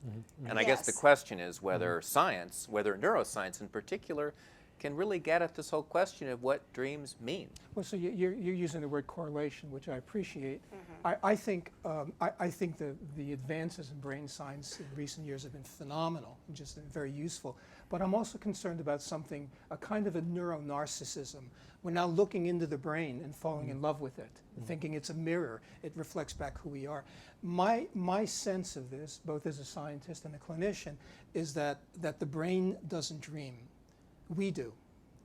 Speaker 2: And I guess the question is whether science, whether neuroscience in particular, can really get at this whole question of what dreams mean.
Speaker 4: Well, so you're using the word correlation, which I appreciate. I think the advances in brain science in recent years have been phenomenal and just very useful. But I'm also concerned about something, a kind of a neuronarcissism. We're now looking into the brain and falling in love with it, thinking it's a mirror. It reflects back who we are. My sense of this, both as a scientist and a clinician, is that the brain doesn't dream. We do.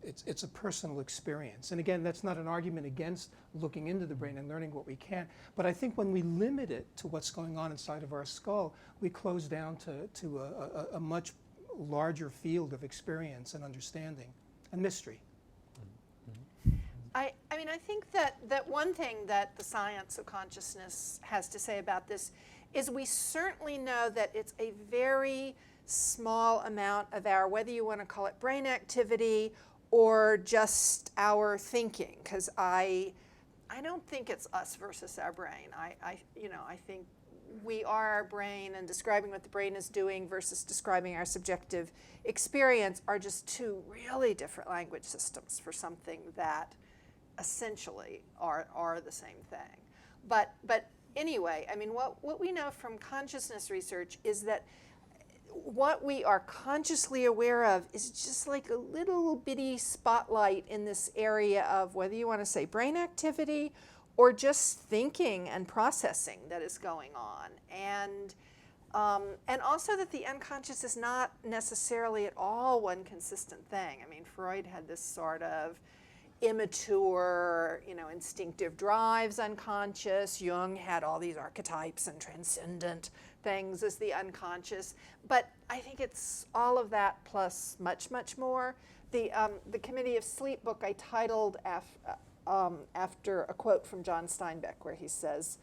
Speaker 4: It's a personal experience. And again, that's not an argument against looking into the brain and learning what we can. But I think when we limit it to what's going on inside of our skull, we close down to a much larger field of experience and understanding and mystery.
Speaker 3: I mean, I think that one thing that the science of consciousness has to say about this is we certainly know that it's a very small amount of our, whether you want to call it brain activity or just our thinking, because I don't think it's us versus our brain. I think we are our brain, and describing what the brain is doing versus describing our subjective experience are just two really different language systems for something that essentially are the same thing. But anyway, I mean, what we know from consciousness research is that what we are consciously aware of is just like a little bitty spotlight in this area of, whether you want to say brain activity or just thinking and processing that is going on. And also that the unconscious is not necessarily at all one consistent thing. I mean, Freud had this sort of immature, instinctive drives unconscious. Jung had all these archetypes and transcendent things as the unconscious. But I think it's all of that plus much, much more. The Committee of Sleep book I titled after a quote from John Steinbeck, where he says,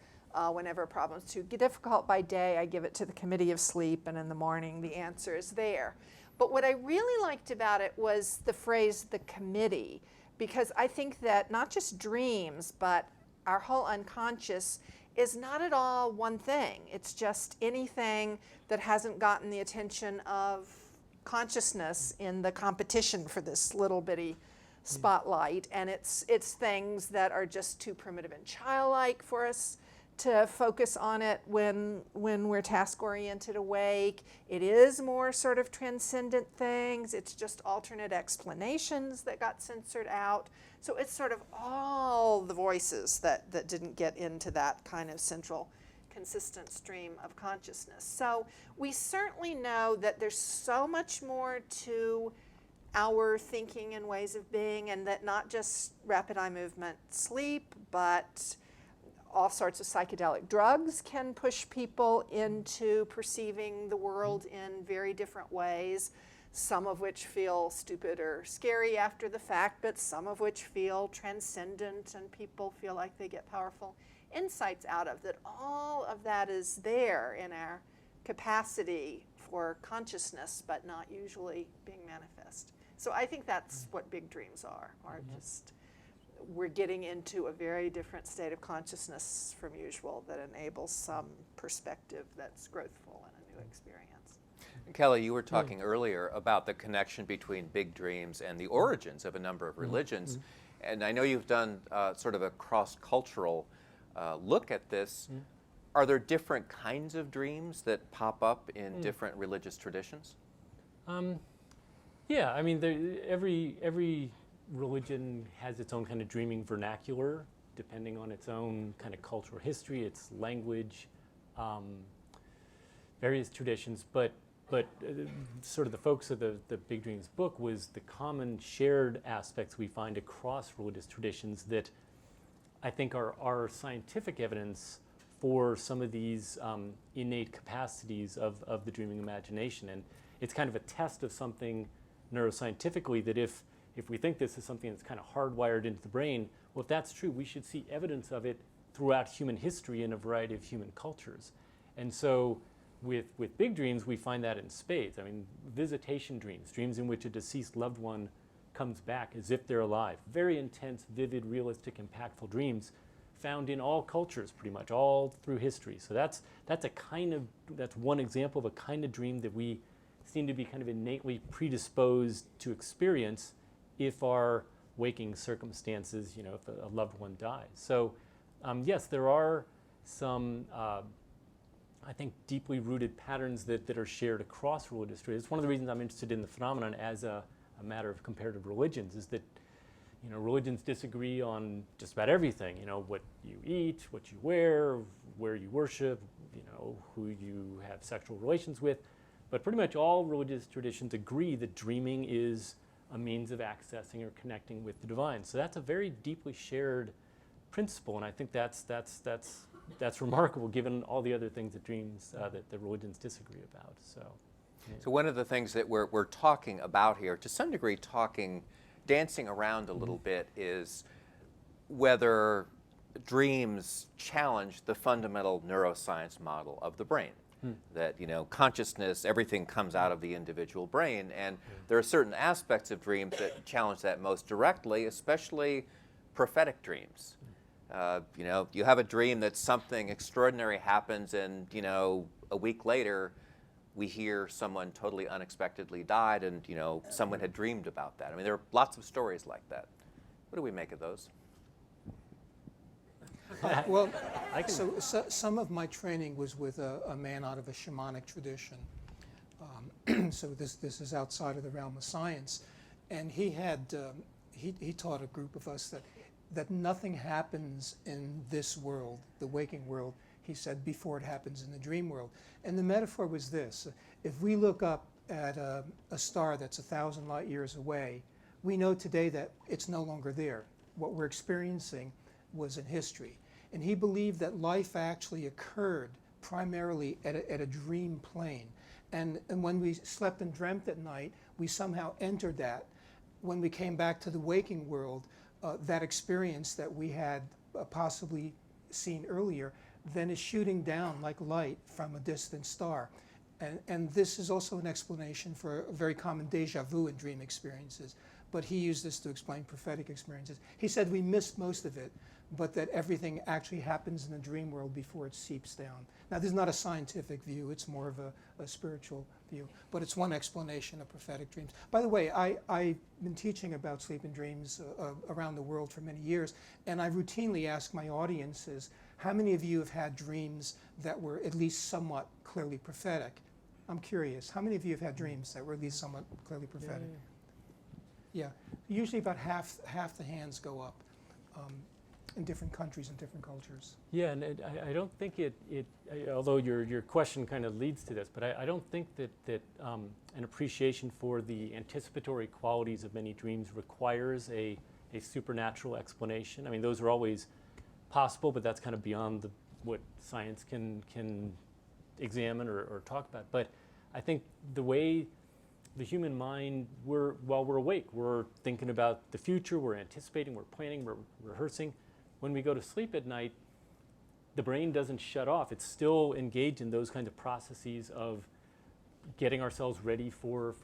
Speaker 3: whenever a problem's too difficult by day, I give it to the Committee of Sleep, and in the morning the answer is there. But what I really liked about it was the phrase, the committee, because I think that not just dreams, but our whole unconscious is not at all one thing. It's just anything that hasn't gotten the attention of consciousness in the competition for this little bitty spotlight, and it's things that are just too primitive and childlike for us to focus on it when we're task-oriented awake. It is more sort of transcendent things. It's just alternate explanations that got censored out. So it's sort of all the voices that didn't get into that kind of central consistent stream of consciousness. So we certainly know that there's so much more to our thinking and ways of being, and that not just rapid eye movement sleep, but all sorts of psychedelic drugs can push people into perceiving the world in very different ways, some of which feel stupid or scary after the fact, but some of which feel transcendent and people feel like they get powerful insights out of that. All of that is there in our capacity for consciousness, but not usually being manifest. So I think that's what big dreams are just we're getting into a very different state of consciousness from usual that enables some perspective that's growthful and a new experience.
Speaker 2: Kelly, you were talking earlier about the connection between big dreams and the origins of a number of religions. And I know you've done sort of a cross-cultural look at this. Are there different kinds of dreams that pop up in different religious traditions?
Speaker 1: Yeah, I mean, every religion has its own kind of dreaming vernacular, depending on its own kind of cultural history, its language, various traditions. But sort of the focus of the Big Dreams book was the common shared aspects we find across religious traditions that I think are scientific evidence for some of these innate capacities of the dreaming imagination. And it's kind of a test of something neuroscientifically that if we think this is something that's kind of hardwired into the brain, well, if that's true, we should see evidence of it throughout human history in a variety of human cultures. And so with big dreams, we find that in spades. I mean, visitation dreams, dreams in which a deceased loved one comes back as if they're alive. Very intense, vivid, realistic, impactful dreams found in all cultures, pretty much all through history. So that's one example of a kind of dream that we seem to be kind of innately predisposed to experience if our waking circumstances, if a loved one dies. So yes, there are some, I think, deeply rooted patterns that are shared across religious traditions. It's one of the reasons I'm interested in the phenomenon as a matter of comparative religions, is that religions disagree on just about everything. What you eat, what you wear, where you worship, who you have sexual relations with. But pretty much all religious traditions agree that dreaming is a means of accessing or connecting with the divine. So that's a very deeply shared principle, and I think that's remarkable given all the other things that dreams that the religions disagree about. So
Speaker 2: one of the things that we're talking about here, to some degree dancing around a little bit, is whether dreams challenge the fundamental neuroscience model of the brain. That consciousness, everything comes out of the individual brain, and there are certain aspects of dreams that challenge that most directly, especially prophetic dreams. You have a dream that something extraordinary happens, and a week later we hear someone totally unexpectedly died, and someone had dreamed about that. I mean, there are lots of stories like that. What do we make of those?
Speaker 4: Well, so some of my training was with a man out of a shamanic tradition. So this is outside of the realm of science, and he had he taught a group of us that nothing happens in this world, the waking world, he said, before it happens in the dream world. And the metaphor was this: if we look up at a star that's 1,000 light years away, we know today that it's no longer there. What we're experiencing was in history. And he believed that life actually occurred primarily at a dream plane. And when we slept and dreamt at night, we somehow entered that. When we came back to the waking world, that experience that we had possibly seen earlier then is shooting down like light from a distant star. And this is also an explanation for a very common déjà vu in dream experiences. But he used this to explain prophetic experiences. He said we missed most of it but that everything actually happens in the dream world before it seeps down. Now, this is not a scientific view, it's more of a spiritual view, but it's one explanation of prophetic dreams. By the way, I've been teaching about sleep and dreams around the world for many years, and I routinely ask my audiences, how many of you have had dreams that were at least somewhat clearly prophetic? I'm curious, how many of you have had dreams that were at least somewhat clearly prophetic? Yeah, usually about half the hands go up. In different countries and different cultures.
Speaker 1: Yeah, and I don't think although your question kind of leads to this, but I don't think that an appreciation for the anticipatory qualities of many dreams requires a supernatural explanation. I mean, those are always possible, but that's kind of beyond what science can examine or talk about. But I think the way the human mind, while we're awake, we're thinking about the future, we're anticipating, we're planning, we're rehearsing. When we go to sleep at night, the brain doesn't shut off. It's still engaged in those kinds of processes of getting ourselves ready for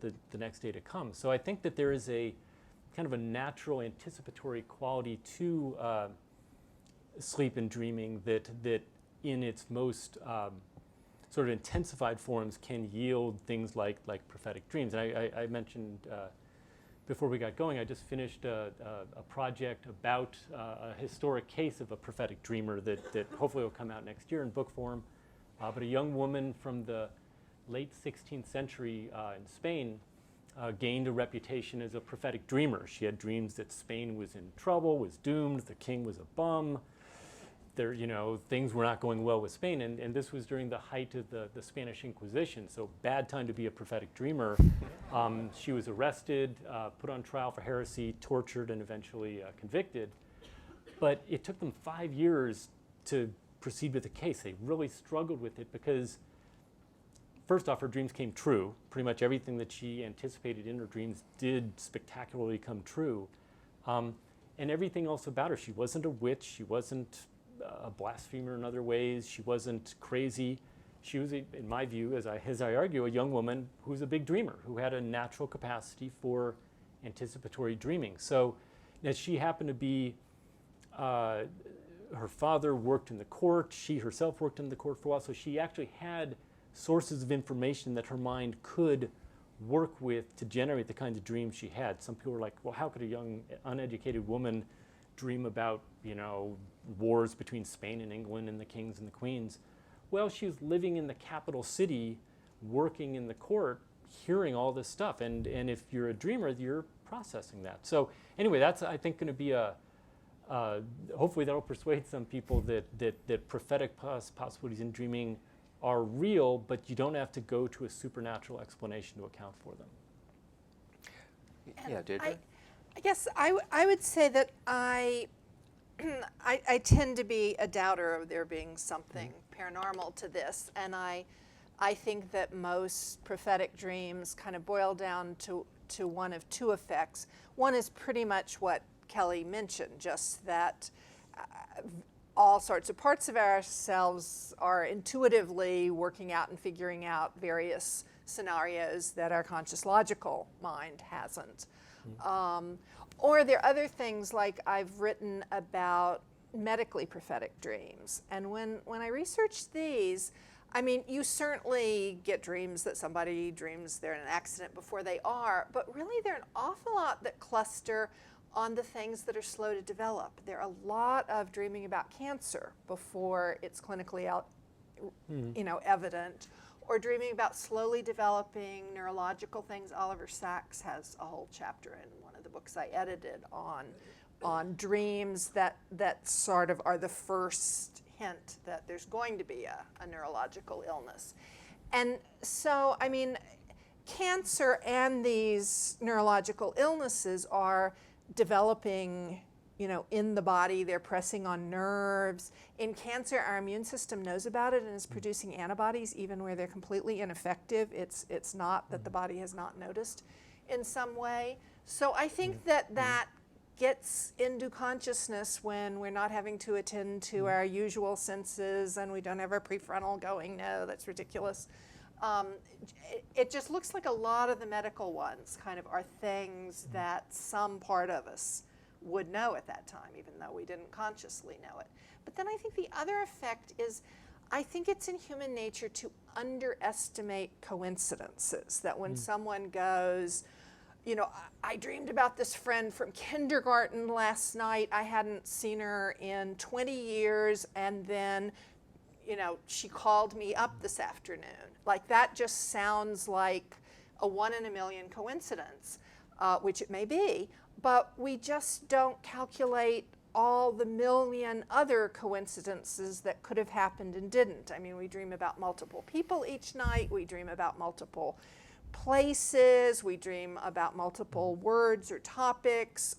Speaker 1: the next day to come. So I think that there is a kind of a natural anticipatory quality to sleep and dreaming that in its most sort of intensified forms can yield things like prophetic dreams. And I mentioned before we got going, I just finished a project about a historic case of a prophetic dreamer that hopefully will come out next year in book form. But a young woman from the late 16th century in Spain gained a reputation as a prophetic dreamer. She had dreams that Spain was in trouble, was doomed, the king was a bum. Things were not going well with Spain, and this was during the height of the Spanish Inquisition, so bad time to be a prophetic dreamer. She was arrested, put on trial for heresy, tortured, and eventually convicted. But it took them 5 years to proceed with the case. They really struggled with it because, first off, her dreams came true. Pretty much everything that she anticipated in her dreams did spectacularly come true. And everything else about her, she wasn't a witch, she wasn't a blasphemer in other ways. She wasn't crazy. She was, in my view, as I argue, a young woman who was a big dreamer, who had a natural capacity for anticipatory dreaming. So, as she happened to be, her father worked in the court. She herself worked in the court for a while. So she actually had sources of information that her mind could work with to generate the kinds of dreams she had. Some people were like, well, how could a young, uneducated woman dream about, wars between Spain and England and the kings and the queens? Well, she was living in the capital city, working in the court, hearing all this stuff. And if you're a dreamer, you're processing that. So anyway, that's, I think, going to be hopefully that'll persuade some people that prophetic possibilities in dreaming are real, but you don't have to go to a supernatural explanation to account for them.
Speaker 2: Yeah, Deirdre?
Speaker 3: I guess I would say that I tend to be a doubter of there being something paranormal to this, and I think that most prophetic dreams kind of boil down to one of two effects. One is pretty much what Kelly mentioned, just that all sorts of parts of ourselves are intuitively working out and figuring out various scenarios that our conscious logical mind hasn't. Or there are other things like I've written about medically prophetic dreams. And when I researched these, I mean, you certainly get dreams that somebody dreams they're in an accident before they are, but really there are an awful lot that cluster on the things that are slow to develop. There are a lot of dreaming about cancer before it's clinically evident, or dreaming about slowly developing neurological things. Oliver Sacks has a whole chapter in one of the books I edited on dreams that sort of are the first hint that there's going to be a neurological illness. And so, I mean, cancer and these neurological illnesses are developing, in the body. They're pressing on nerves. In cancer, our immune system knows about it and is producing antibodies even where they're completely ineffective. It's not that the body has not noticed in some way. So I think that gets into consciousness when we're not having to attend to our usual senses and we don't have our prefrontal going, no, that's ridiculous. It just looks like a lot of the medical ones kind of are things that some part of us would know at that time, even though we didn't consciously know it. But then I think the other effect is, I think it's in human nature to underestimate coincidences, that when someone goes, you know, I dreamed about this friend from kindergarten last night. I hadn't seen her in 20 years, and then, you know, she called me up this afternoon. Like, that just sounds like a 1 in a million coincidence, which it may be, but we just don't calculate all the million other coincidences that could have happened and didn't. I mean, we dream about multiple people each night. We dream about multiple places. We dream about multiple words or topics,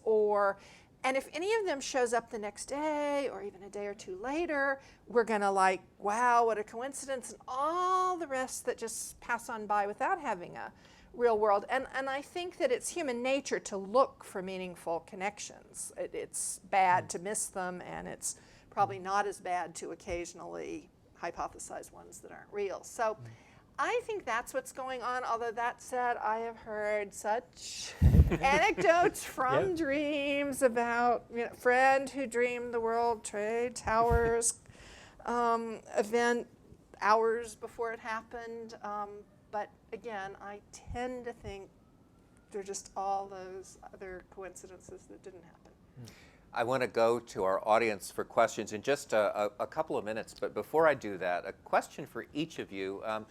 Speaker 3: and if any of them shows up the next day or even a day or two later, we're gonna like, wow, what a coincidence, and all the rest that just pass on by without having a real world. And I think that it's human nature to look for meaningful connections. It's bad to miss them, and it's probably not as bad to occasionally hypothesize ones that aren't real. So I think that's what's going on, although that said, I have heard such anecdotes from dreams about, you know, friend who dreamed the World Trade Towers event hours before it happened. But again, I tend to think there are just all those other coincidences that didn't happen.
Speaker 2: I want to go to our audience for questions in just a couple of minutes, but before I do that, a question for each of you. I'm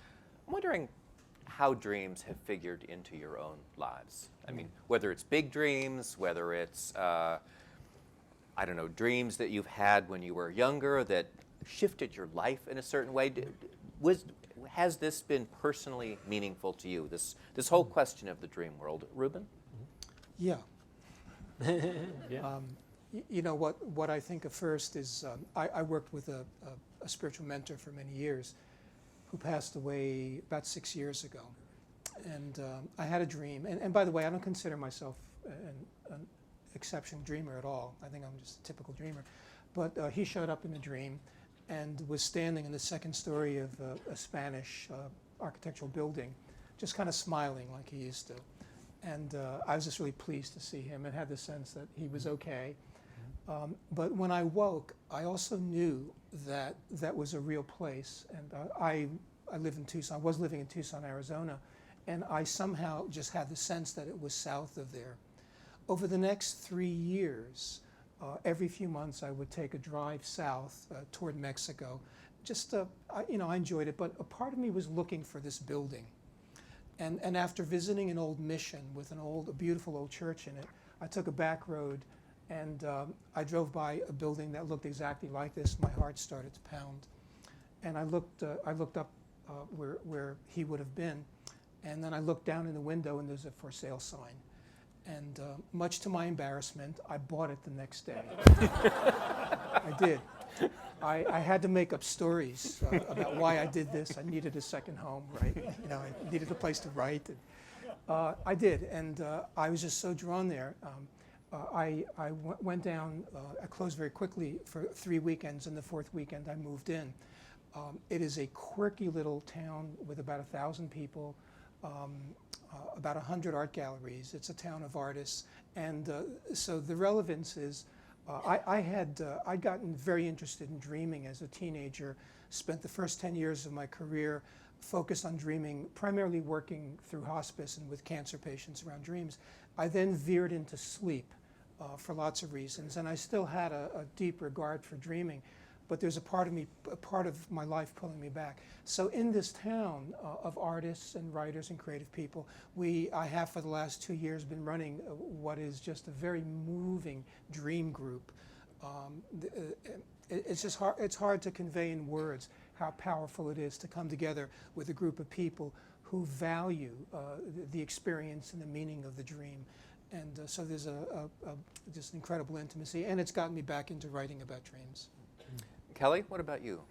Speaker 2: wondering how dreams have figured into your own lives. I mean, whether it's big dreams, whether it's, I don't know, dreams that you've had when you were younger that shifted your life in a certain way. Has this been personally meaningful to you, this whole question of the dream world? Rubin?
Speaker 4: Yeah.
Speaker 1: Yeah.
Speaker 4: You know, what I think of first is I worked with a spiritual mentor for many years who passed away about 6 years ago. And I had a dream. And by the way, I don't consider myself an exceptional dreamer at all. I think I'm just a typical dreamer. But he showed up in a dream and was standing in the second story of a Spanish architectural building, just kind of smiling like he used to. And I was just really pleased to see him and had the sense that he was okay. But when I woke, I also knew that that was a real place. And I live in Tucson. I was living in Tucson, Arizona, and I somehow just had the sense that it was south of there. Over the next 3 years, every few months I would take a drive south toward Mexico. Just, you know, I enjoyed it, but a part of me was looking for this building. And after visiting an old mission with a beautiful old church in it, I took a back road and I drove by a building that looked exactly like this. My heart started to pound. And I looked up where he would have been. And then I looked down in the window and there's a for sale sign. And much to my embarrassment, I bought it the next day. I did. I had to make up stories about why I did this. I needed a second home, right? You know, I needed a place to write. And, I did, and I was just so drawn there. I went down. I closed very quickly for 3 weekends, and the fourth weekend I moved in. It is a quirky little town with about 1,000 people. About 100 art galleries. It's a town of artists, and so the relevance is, I'd gotten very interested in dreaming as a teenager. Spent the first 10 years of my career focused on dreaming, primarily working through hospice and with cancer patients around dreams. I then veered into sleep for lots of reasons, and I still had a deep regard for dreaming. But there's a part of my life pulling me back. So in this town of artists and writers and creative people, I have for the last 2 years been running what is just a very moving dream group. It's just hard. It's hard to convey in words how powerful it is to come together with a group of people who value the experience and the meaning of the dream. And so there's just incredible intimacy, and it's gotten me back into writing about dreams.
Speaker 2: Kelly, what about you?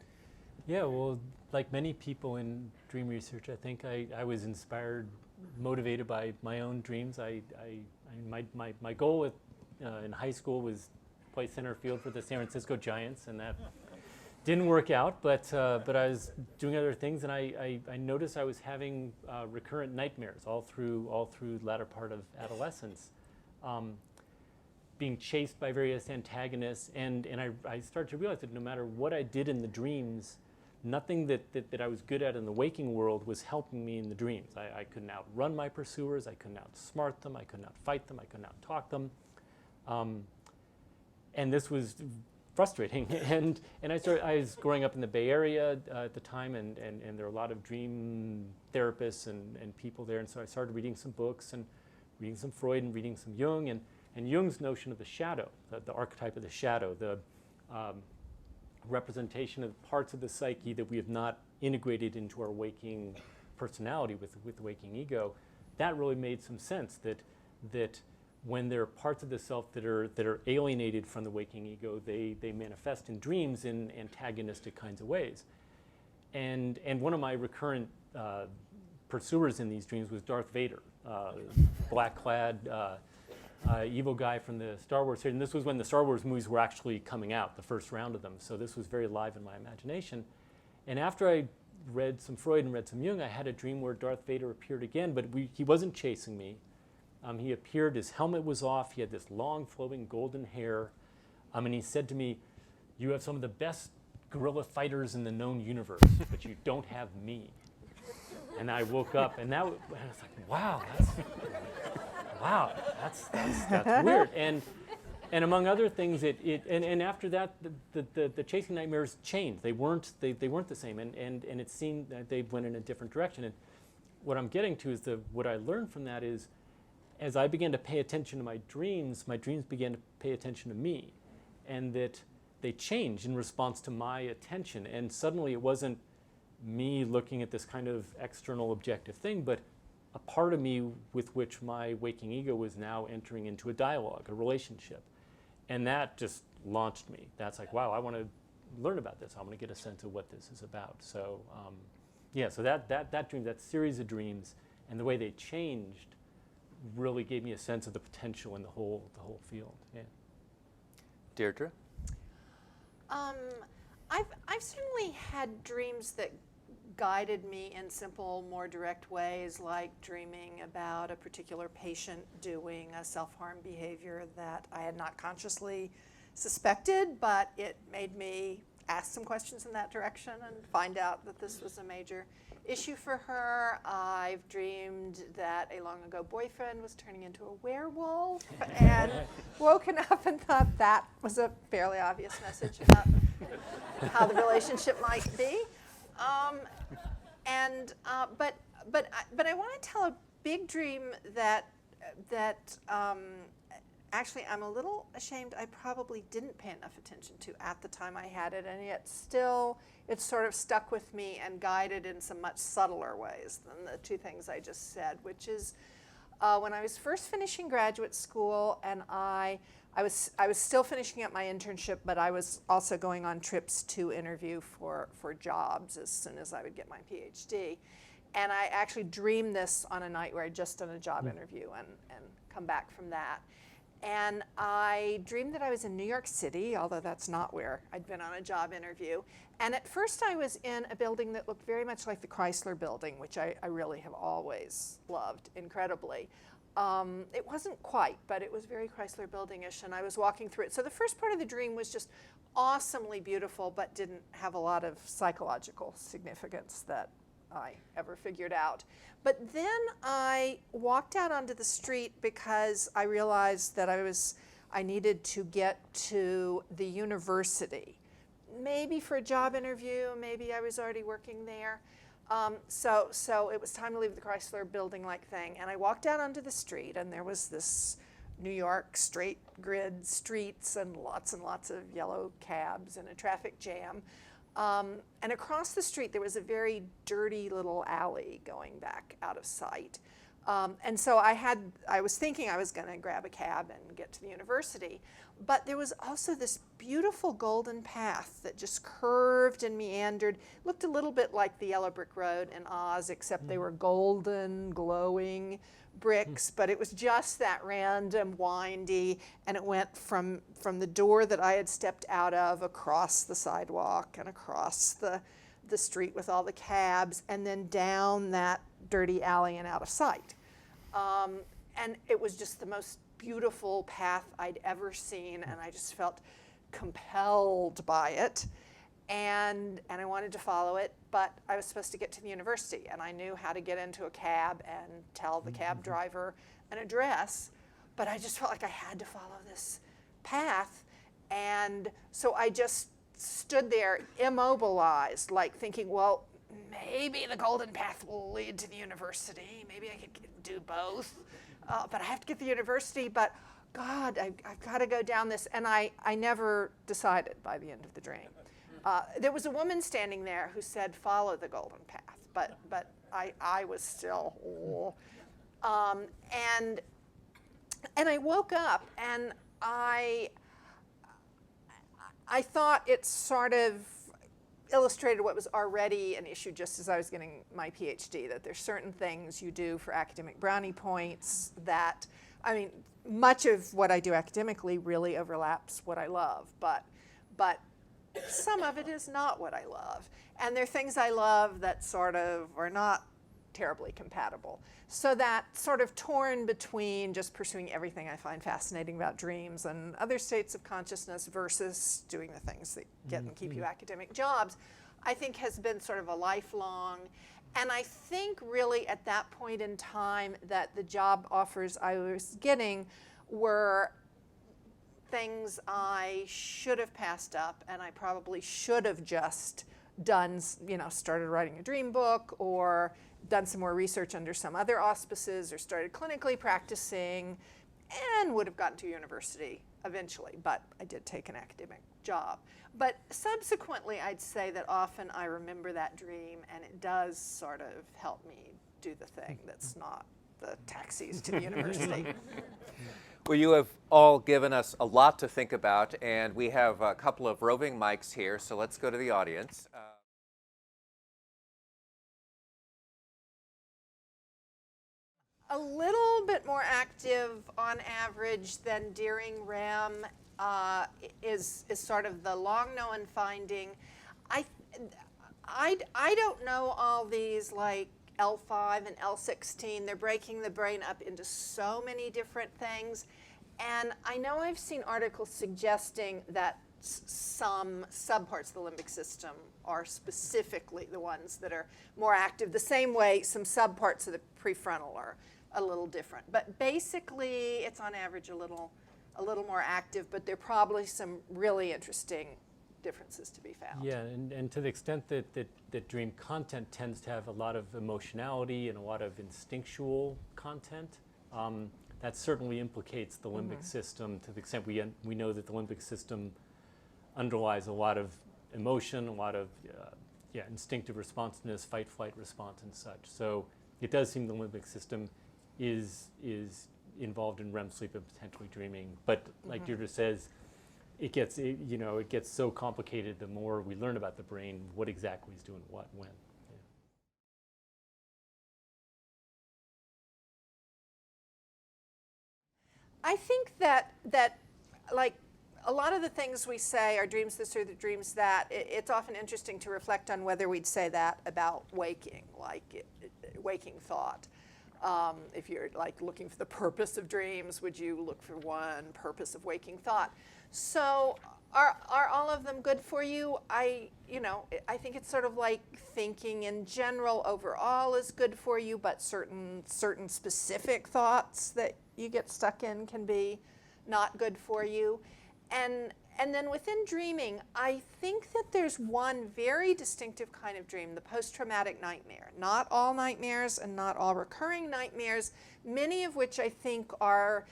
Speaker 1: Yeah, well, like many people in dream research, I think I was inspired, motivated by my own dreams. My goal in high school was play center field for the San Francisco Giants, and that didn't work out. But I was doing other things, and I noticed I was having recurrent nightmares all through the latter part of adolescence. being chased by various antagonists, and I started to realize that no matter what I did in the dreams, nothing that I was good at in the waking world was helping me in the dreams. I couldn't outrun my pursuers, I couldn't outsmart them, I couldn't outfight them, I couldn't outtalk them. And this was frustrating. and I was growing up in the Bay Area at the time, and there were a lot of dream therapists and people there, and so I started reading some books and reading some Freud and reading some Jung, and Jung's notion of the shadow, the archetype of the shadow, the representation of parts of the psyche that we have not integrated into our waking personality with the waking ego, that really made some sense, that when there are parts of the self that are alienated from the waking ego, they manifest in dreams in antagonistic kinds of ways. And one of my recurrent pursuers in these dreams was Darth Vader, black-clad evil guy from the Star Wars series. And this was when the Star Wars movies were actually coming out, the first round of them. So this was very live in my imagination. And after I read some Freud and read some Jung, I had a dream where Darth Vader appeared again, but he wasn't chasing me. He appeared, his helmet was off, he had this long flowing golden hair, and he said to me, "You have some of the best guerrilla fighters in the known universe, but you don't have me." And I woke up, and I was like, wow, that's weird. And among other things, and after that, the chasing nightmares changed. They weren't the same, and it seemed that they went in a different direction. And what I'm getting to is what I learned from that is, as I began to pay attention to my dreams began to pay attention to me, and that they changed in response to my attention. And suddenly it wasn't me looking at this kind of external objective thing, but a part of me with which my waking ego was now entering into a dialogue, a relationship. And that just launched me. That's like, wow, I want to learn about this. I want to get a sense of what this is about. So so that dream, that series of dreams, and the way they changed really gave me a sense of the potential in the whole field. Yeah.
Speaker 2: Deirdre?
Speaker 3: I've certainly had dreams that guided me in simple, more direct ways, like dreaming about a particular patient doing a self-harm behavior that I had not consciously suspected, but it made me ask some questions in that direction and find out that this was a major issue for her. I've dreamed that a long ago boyfriend was turning into a werewolf and woken up and thought that was a fairly obvious message about how the relationship might be. But I want to tell a big dream that actually I'm a little ashamed I probably didn't pay enough attention to at the time I had it, and yet still it's sort of stuck with me and guided in some much subtler ways than the two things I just said, which is when I was first finishing graduate school, and I was still finishing up my internship, but I was also going on trips to interview for jobs as soon as I would get my PhD. And I actually dreamed this on a night where I'd just done a job interview and come back from that. And I dreamed that I was in New York City, although that's not where I'd been on a job interview. And at first I was in a building that looked very much like the Chrysler Building, which I really have always loved incredibly. It wasn't quite, but it was very Chrysler Building-ish, and I was walking through it. So the first part of the dream was just awesomely beautiful, but didn't have a lot of psychological significance that I ever figured out. But then I walked out onto the street because I realized that I needed to get to the university. Maybe for a job interview, maybe I was already working there. So it was time to leave the Chrysler Building-like thing. And I walked out onto the street, and there was this New York straight grid streets and lots of yellow cabs and a traffic jam. And across the street, there was a very dirty little alley going back out of sight. And so I was thinking I was going to grab a cab and get to the university. But there was also this beautiful golden path that just curved and meandered. Looked a little bit like the Yellow Brick Road in Oz, except they were golden, glowing bricks. But it was just that random, windy, and it went from the door that I had stepped out of across the sidewalk and across the street with all the cabs, and then down that dirty alley and out of sight. And it was just the most beautiful path I'd ever seen, and I just felt compelled by it. And I wanted to follow it, but I was supposed to get to the university, and I knew how to get into a cab and tell the cab driver an address, but I just felt like I had to follow this path. And so I just stood there immobilized, like thinking, well, maybe the golden path will lead to the university. Maybe I could do both, but I have to get to the university. But God, I've got to go down this. And I never decided by the end of the dream. There was a woman standing there who said, follow the golden path. But I was still, and I woke up, and I thought it sort of illustrated what was already an issue just as I was getting my PhD, that there's certain things you do for academic brownie points that, I mean, much of what I do academically really overlaps what I love, but some of it is not what I love. And there are things I love that sort of are not terribly compatible. So that sort of torn between just pursuing everything I find fascinating about dreams and other states of consciousness versus doing the things that get and keep you academic jobs, I think has been sort of a lifelong. And I think really at that point in time that the job offers I was getting were things I should have passed up, and I probably should have just done, started writing a dream book or done some more research under some other auspices or started clinically practicing and would have gotten to university eventually, but I did take an academic job. But subsequently, I'd say that often I remember that dream, and it does sort of help me do the thing that's not the taxis to the university.
Speaker 2: Well, you have all given us a lot to think about, and we have a couple of roving mics here, so let's go to the audience.
Speaker 3: A little bit more active on average than during REM is sort of the long-known finding. I don't know all these like L5 and L16. They're breaking the brain up into so many different things. And I know I've seen articles suggesting that some subparts of the limbic system are specifically the ones that are more active, the same way some subparts of the prefrontal are a little different. But basically, it's on average a little more active, but there are probably some really interesting differences to be found.
Speaker 1: Yeah, and to the extent that dream content tends to have a lot of emotionality and a lot of instinctual content, that certainly implicates the limbic system to the extent we know that the limbic system underlies a lot of emotion, a lot of instinctive responsiveness, fight, flight response and such. So it does seem the limbic system is involved in REM sleep and potentially dreaming. But like Deirdre says, it gets so complicated the more we learn about the brain, what exactly is doing what, when. Yeah.
Speaker 3: I think that like a lot of the things we say are dreams this or the dreams that, it's often interesting to reflect on whether we'd say that about waking, like waking thought. If you're like looking for the purpose of dreams, would you look for one purpose of waking thought? So are all of them good for you? I think it's sort of like thinking in general overall is good for you, but certain specific thoughts that you get stuck in can be not good for you. And then within dreaming, I think that there's one very distinctive kind of dream, the post-traumatic nightmare. Not all nightmares and not all recurring nightmares, many of which I think are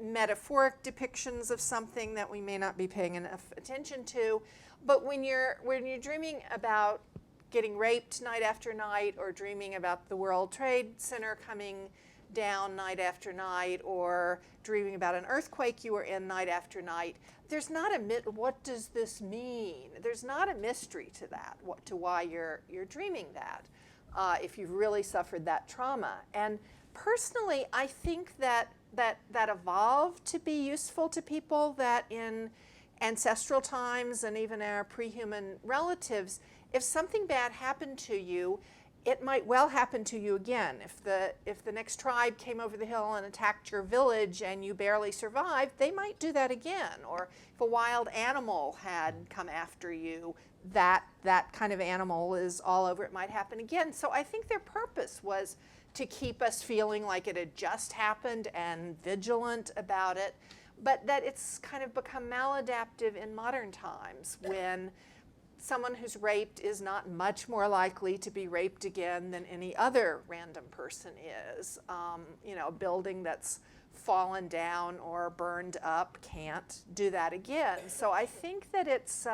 Speaker 3: metaphoric depictions of something that we may not be paying enough attention to. But when you're dreaming about getting raped night after night, or dreaming about the World Trade Center coming down night after night, or dreaming about an earthquake you were in night after night, there's not what does this mean? There's not a mystery to that, to why you're dreaming that, if you've really suffered that trauma. And personally, I think that evolved to be useful to people, that in ancestral times and even our pre-human relatives, if something bad happened to you, it might well happen to you again. If the next tribe came over the hill and attacked your village and you barely survived, they might do that again. Or if a wild animal had come after you, that kind of animal is all over, it might happen again. So I think their purpose was to keep us feeling like it had just happened and vigilant about it, but that it's kind of become maladaptive in modern times when someone who's raped is not much more likely to be raped again than any other random person is. A building that's fallen down or burned up can't do that again. So I think that it's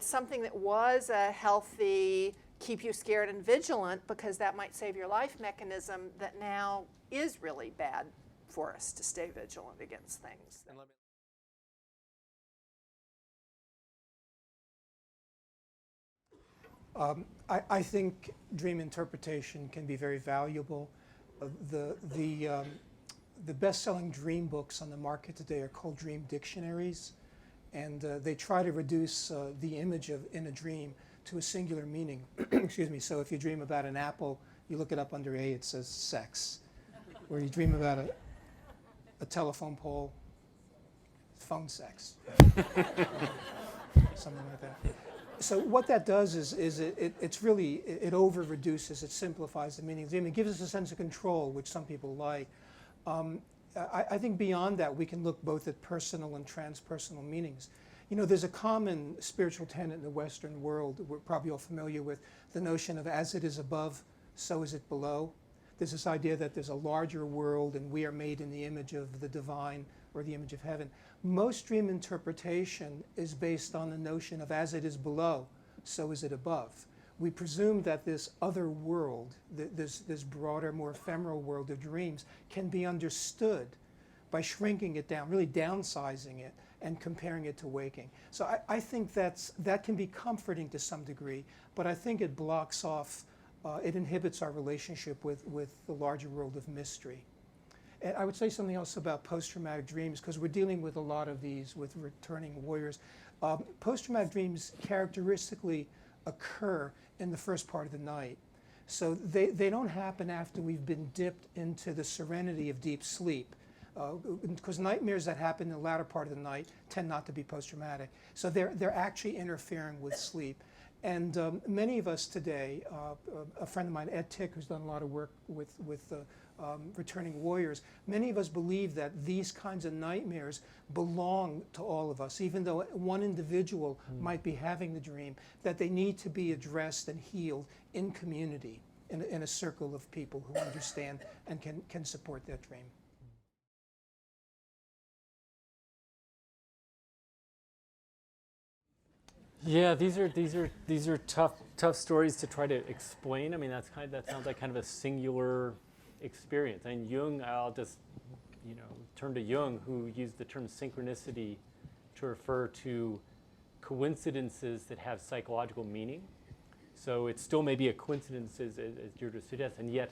Speaker 3: something that was a healthy, keep you scared and vigilant because that might save your life mechanism that now is really bad for us to stay vigilant against things.
Speaker 4: I think dream interpretation can be very valuable. The best-selling dream books on the market today are called dream dictionaries, and they try to reduce the image in a dream to a singular meaning. Excuse me. So if you dream about an apple, you look it up under A, it says sex. Or you dream about a telephone pole, phone sex. Something like that. So what that does is it over-reduces, it simplifies the meaning of the dream. It gives us a sense of control, which some people like. I think beyond that, we can look both at personal and transpersonal meanings. There's a common spiritual tenet in the Western world we're probably all familiar with, the notion of as it is above, so is it below. There's this idea that there's a larger world and we are made in the image of the divine or the image of heaven. Most dream interpretation is based on the notion of as it is below, so is it above. We presume that this other world, this broader, more ephemeral world of dreams can be understood by shrinking it down, really downsizing it and comparing it to waking. So I think that can be comforting to some degree, but I think it blocks off, it inhibits our relationship with the larger world of mystery. And I would say something else about post-traumatic dreams, because we're dealing with a lot of these with returning warriors. Post-traumatic dreams characteristically occur in the first part of the night. So they don't happen after we've been dipped into the serenity of deep sleep. Because nightmares that happen in the latter part of the night tend not to be post-traumatic. So they're actually interfering with sleep. And many of us today, a friend of mine, Ed Tick, who's done a lot of work with returning warriors, many of us believe that these kinds of nightmares belong to all of us, even though one individual might be having the dream, that they need to be addressed and healed in community, in a circle of people who understand and can support that dream.
Speaker 1: Yeah, these are tough stories to try to explain. I mean, that sounds like kind of a singular experience. And Jung, I'll just turn to Jung, who used the term synchronicity to refer to coincidences that have psychological meaning. So it still may be a coincidence, as Deirdre suggests, and yet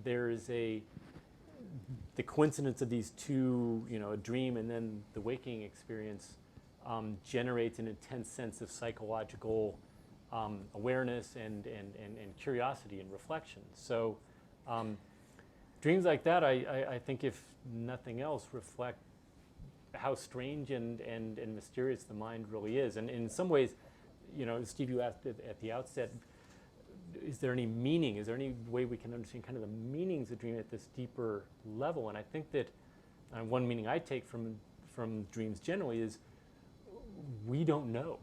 Speaker 1: there is the coincidence of these two, a dream and then the waking experience. Generates an intense sense of psychological awareness and curiosity and reflection. So dreams like that, I think, if nothing else, reflect how strange and mysterious the mind really is. And in some ways, Steve, you asked at the outset, is there any meaning? Is there any way we can understand kind of the meanings of dream at this deeper level? And I think that one meaning I take from dreams generally is we don't know.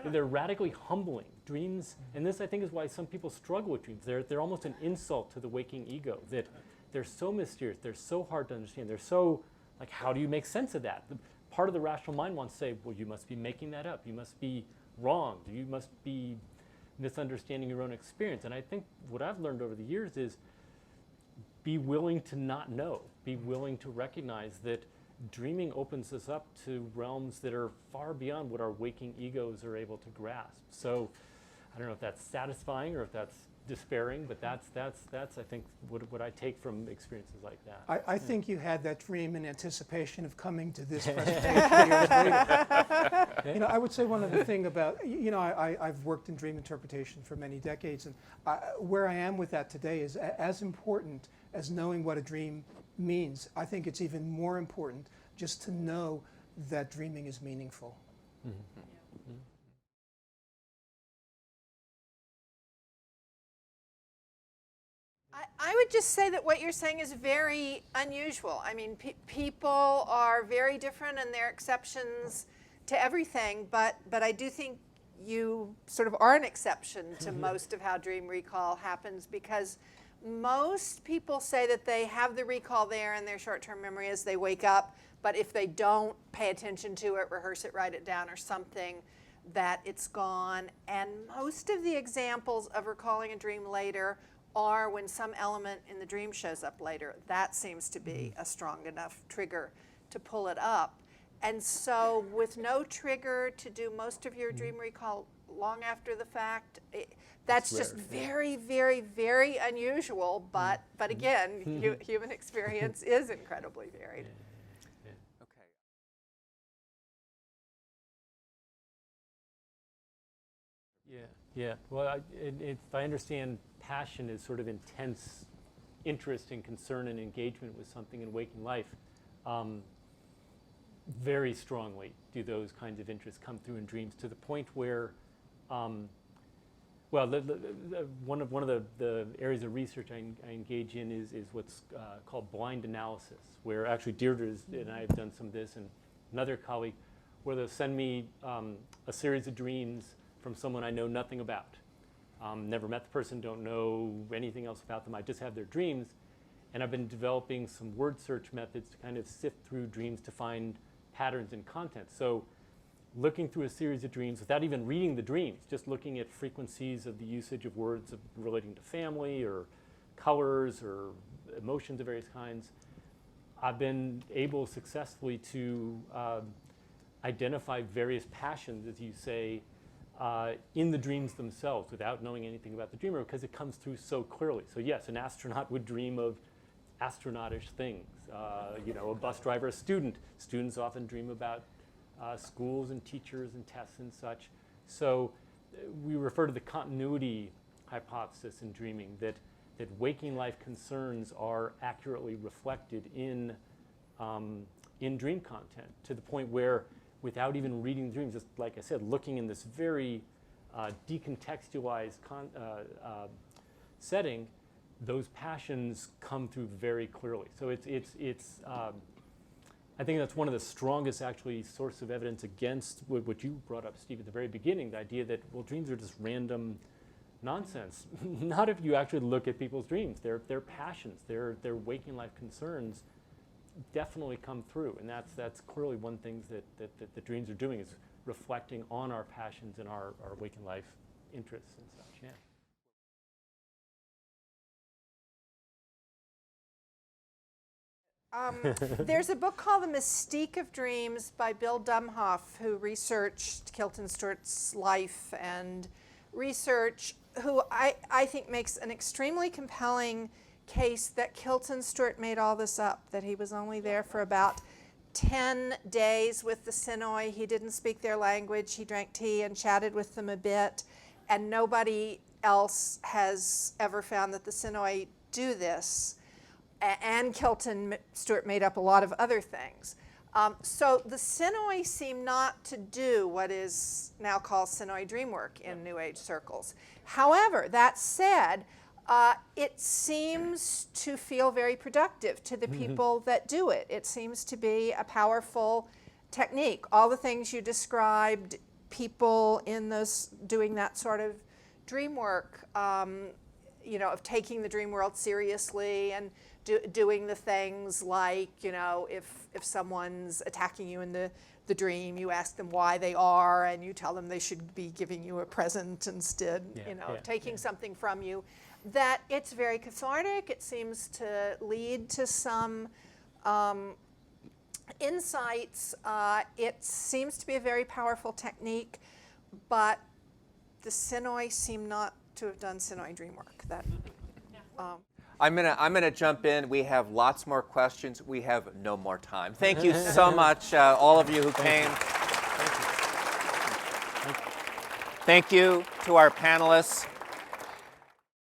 Speaker 1: They're radically humbling. Dreams, and this I think is why some people struggle with dreams. They're almost an insult to the waking ego, that they're so mysterious, they're so hard to understand, they're so, like, how do you make sense of that? Part of the rational mind wants to say, well, you must be making that up, you must be wrong, you must be misunderstanding your own experience. And I think what I've learned over the years is be willing to not know, be willing to recognize that dreaming opens us up to realms that are far beyond what our waking egos are able to grasp. So I don't know if that's satisfying or if that's despairing, but that's I think what I take from experiences like that.
Speaker 4: I think you had that dream in anticipation of coming to this presentation years later. You know, I would say one other thing about, you know, I've worked in dream interpretation for many decades, and where I am with that today is as important as knowing what a dream means. I think it's even more important just to know that dreaming is meaningful.
Speaker 1: Mm-hmm.
Speaker 3: I would just say that what you're saying is very unusual. I mean, people are very different and they're exceptions to everything, but I do think you sort of are an exception to most of how dream recall happens, because most people say that they have the recall there in their short-term memory as they wake up, but if they don't pay attention to it, rehearse it, write it down or something, that it's gone. And most of the examples of recalling a dream later are when some element in the dream shows up later. That seems to be a strong enough trigger to pull it up. And so with no trigger to do most of your dream recall long after the fact, that's just very, very, very unusual. But again, human experience is incredibly varied.
Speaker 2: Okay.
Speaker 1: Yeah. Well, if I understand, passion is sort of intense interest and concern and engagement with something in waking life. Very strongly do those kinds of interests come through in dreams, to the point where, one of the areas of research I engage in is what's called blind analysis, where actually Deirdre and I have done some of this, and another colleague, where they'll send me a series of dreams from someone I know nothing about. Never met the person, don't know anything else about them. I just have their dreams, and I've been developing some word search methods to kind of sift through dreams to find patterns and content. So looking through a series of dreams without even reading the dreams, just looking at frequencies of the usage of words relating to family or colors or emotions of various kinds, I've been able successfully to identify various passions, as you say, in the dreams themselves without knowing anything about the dreamer, because it comes through so clearly. So yes, an astronaut would dream of astronautish things. A bus driver, a student. Students often dream about schools and teachers and tests and such. So we refer to the continuity hypothesis in dreaming, that waking life concerns are accurately reflected in dream content, to the point where, without even reading the dreams, just like I said, looking in this very decontextualized setting, those passions come through very clearly. So it's I think that's one of the strongest, actually, sources of evidence against what you brought up, Steve, at the very beginning, the idea that, well, dreams are just random nonsense. Not if you actually look at people's dreams. Their passions, their waking life concerns definitely come through, and that's clearly one thing that the dreams are doing, is reflecting on our passions and our waking life interests and such. Yeah.
Speaker 3: There's a book called The Mystique of Dreams by Bill Dumhoff, who researched Kilton Stewart's life and research, who I think makes an extremely compelling case that Kilton Stewart made all this up, that he was only there for about 10 days with the Sinoi. He didn't speak their language. He drank tea and chatted with them a bit, and nobody else has ever found that the Sinoi do this. And Kilton Stewart made up a lot of other things. So the Sinoi seem not to do what is now called Sinoi dream work in New Age circles. However, that said, it seems to feel very productive to the people that do it. It seems to be a powerful technique. All the things you described, people in those doing that sort of dream work, of taking the dream world seriously and doing the things like, if someone's attacking you in the dream, you ask them why they are, and you tell them they should be giving you a present instead, taking something from you. That it's very cathartic. It seems to lead to some insights. It seems to be a very powerful technique, but the Sinoi seem not to have done Sinai dream work. That,
Speaker 2: I'm gonna jump in. We have lots more questions. We have no more time. Thank you so much, all of you who came. Thank you to our panelists.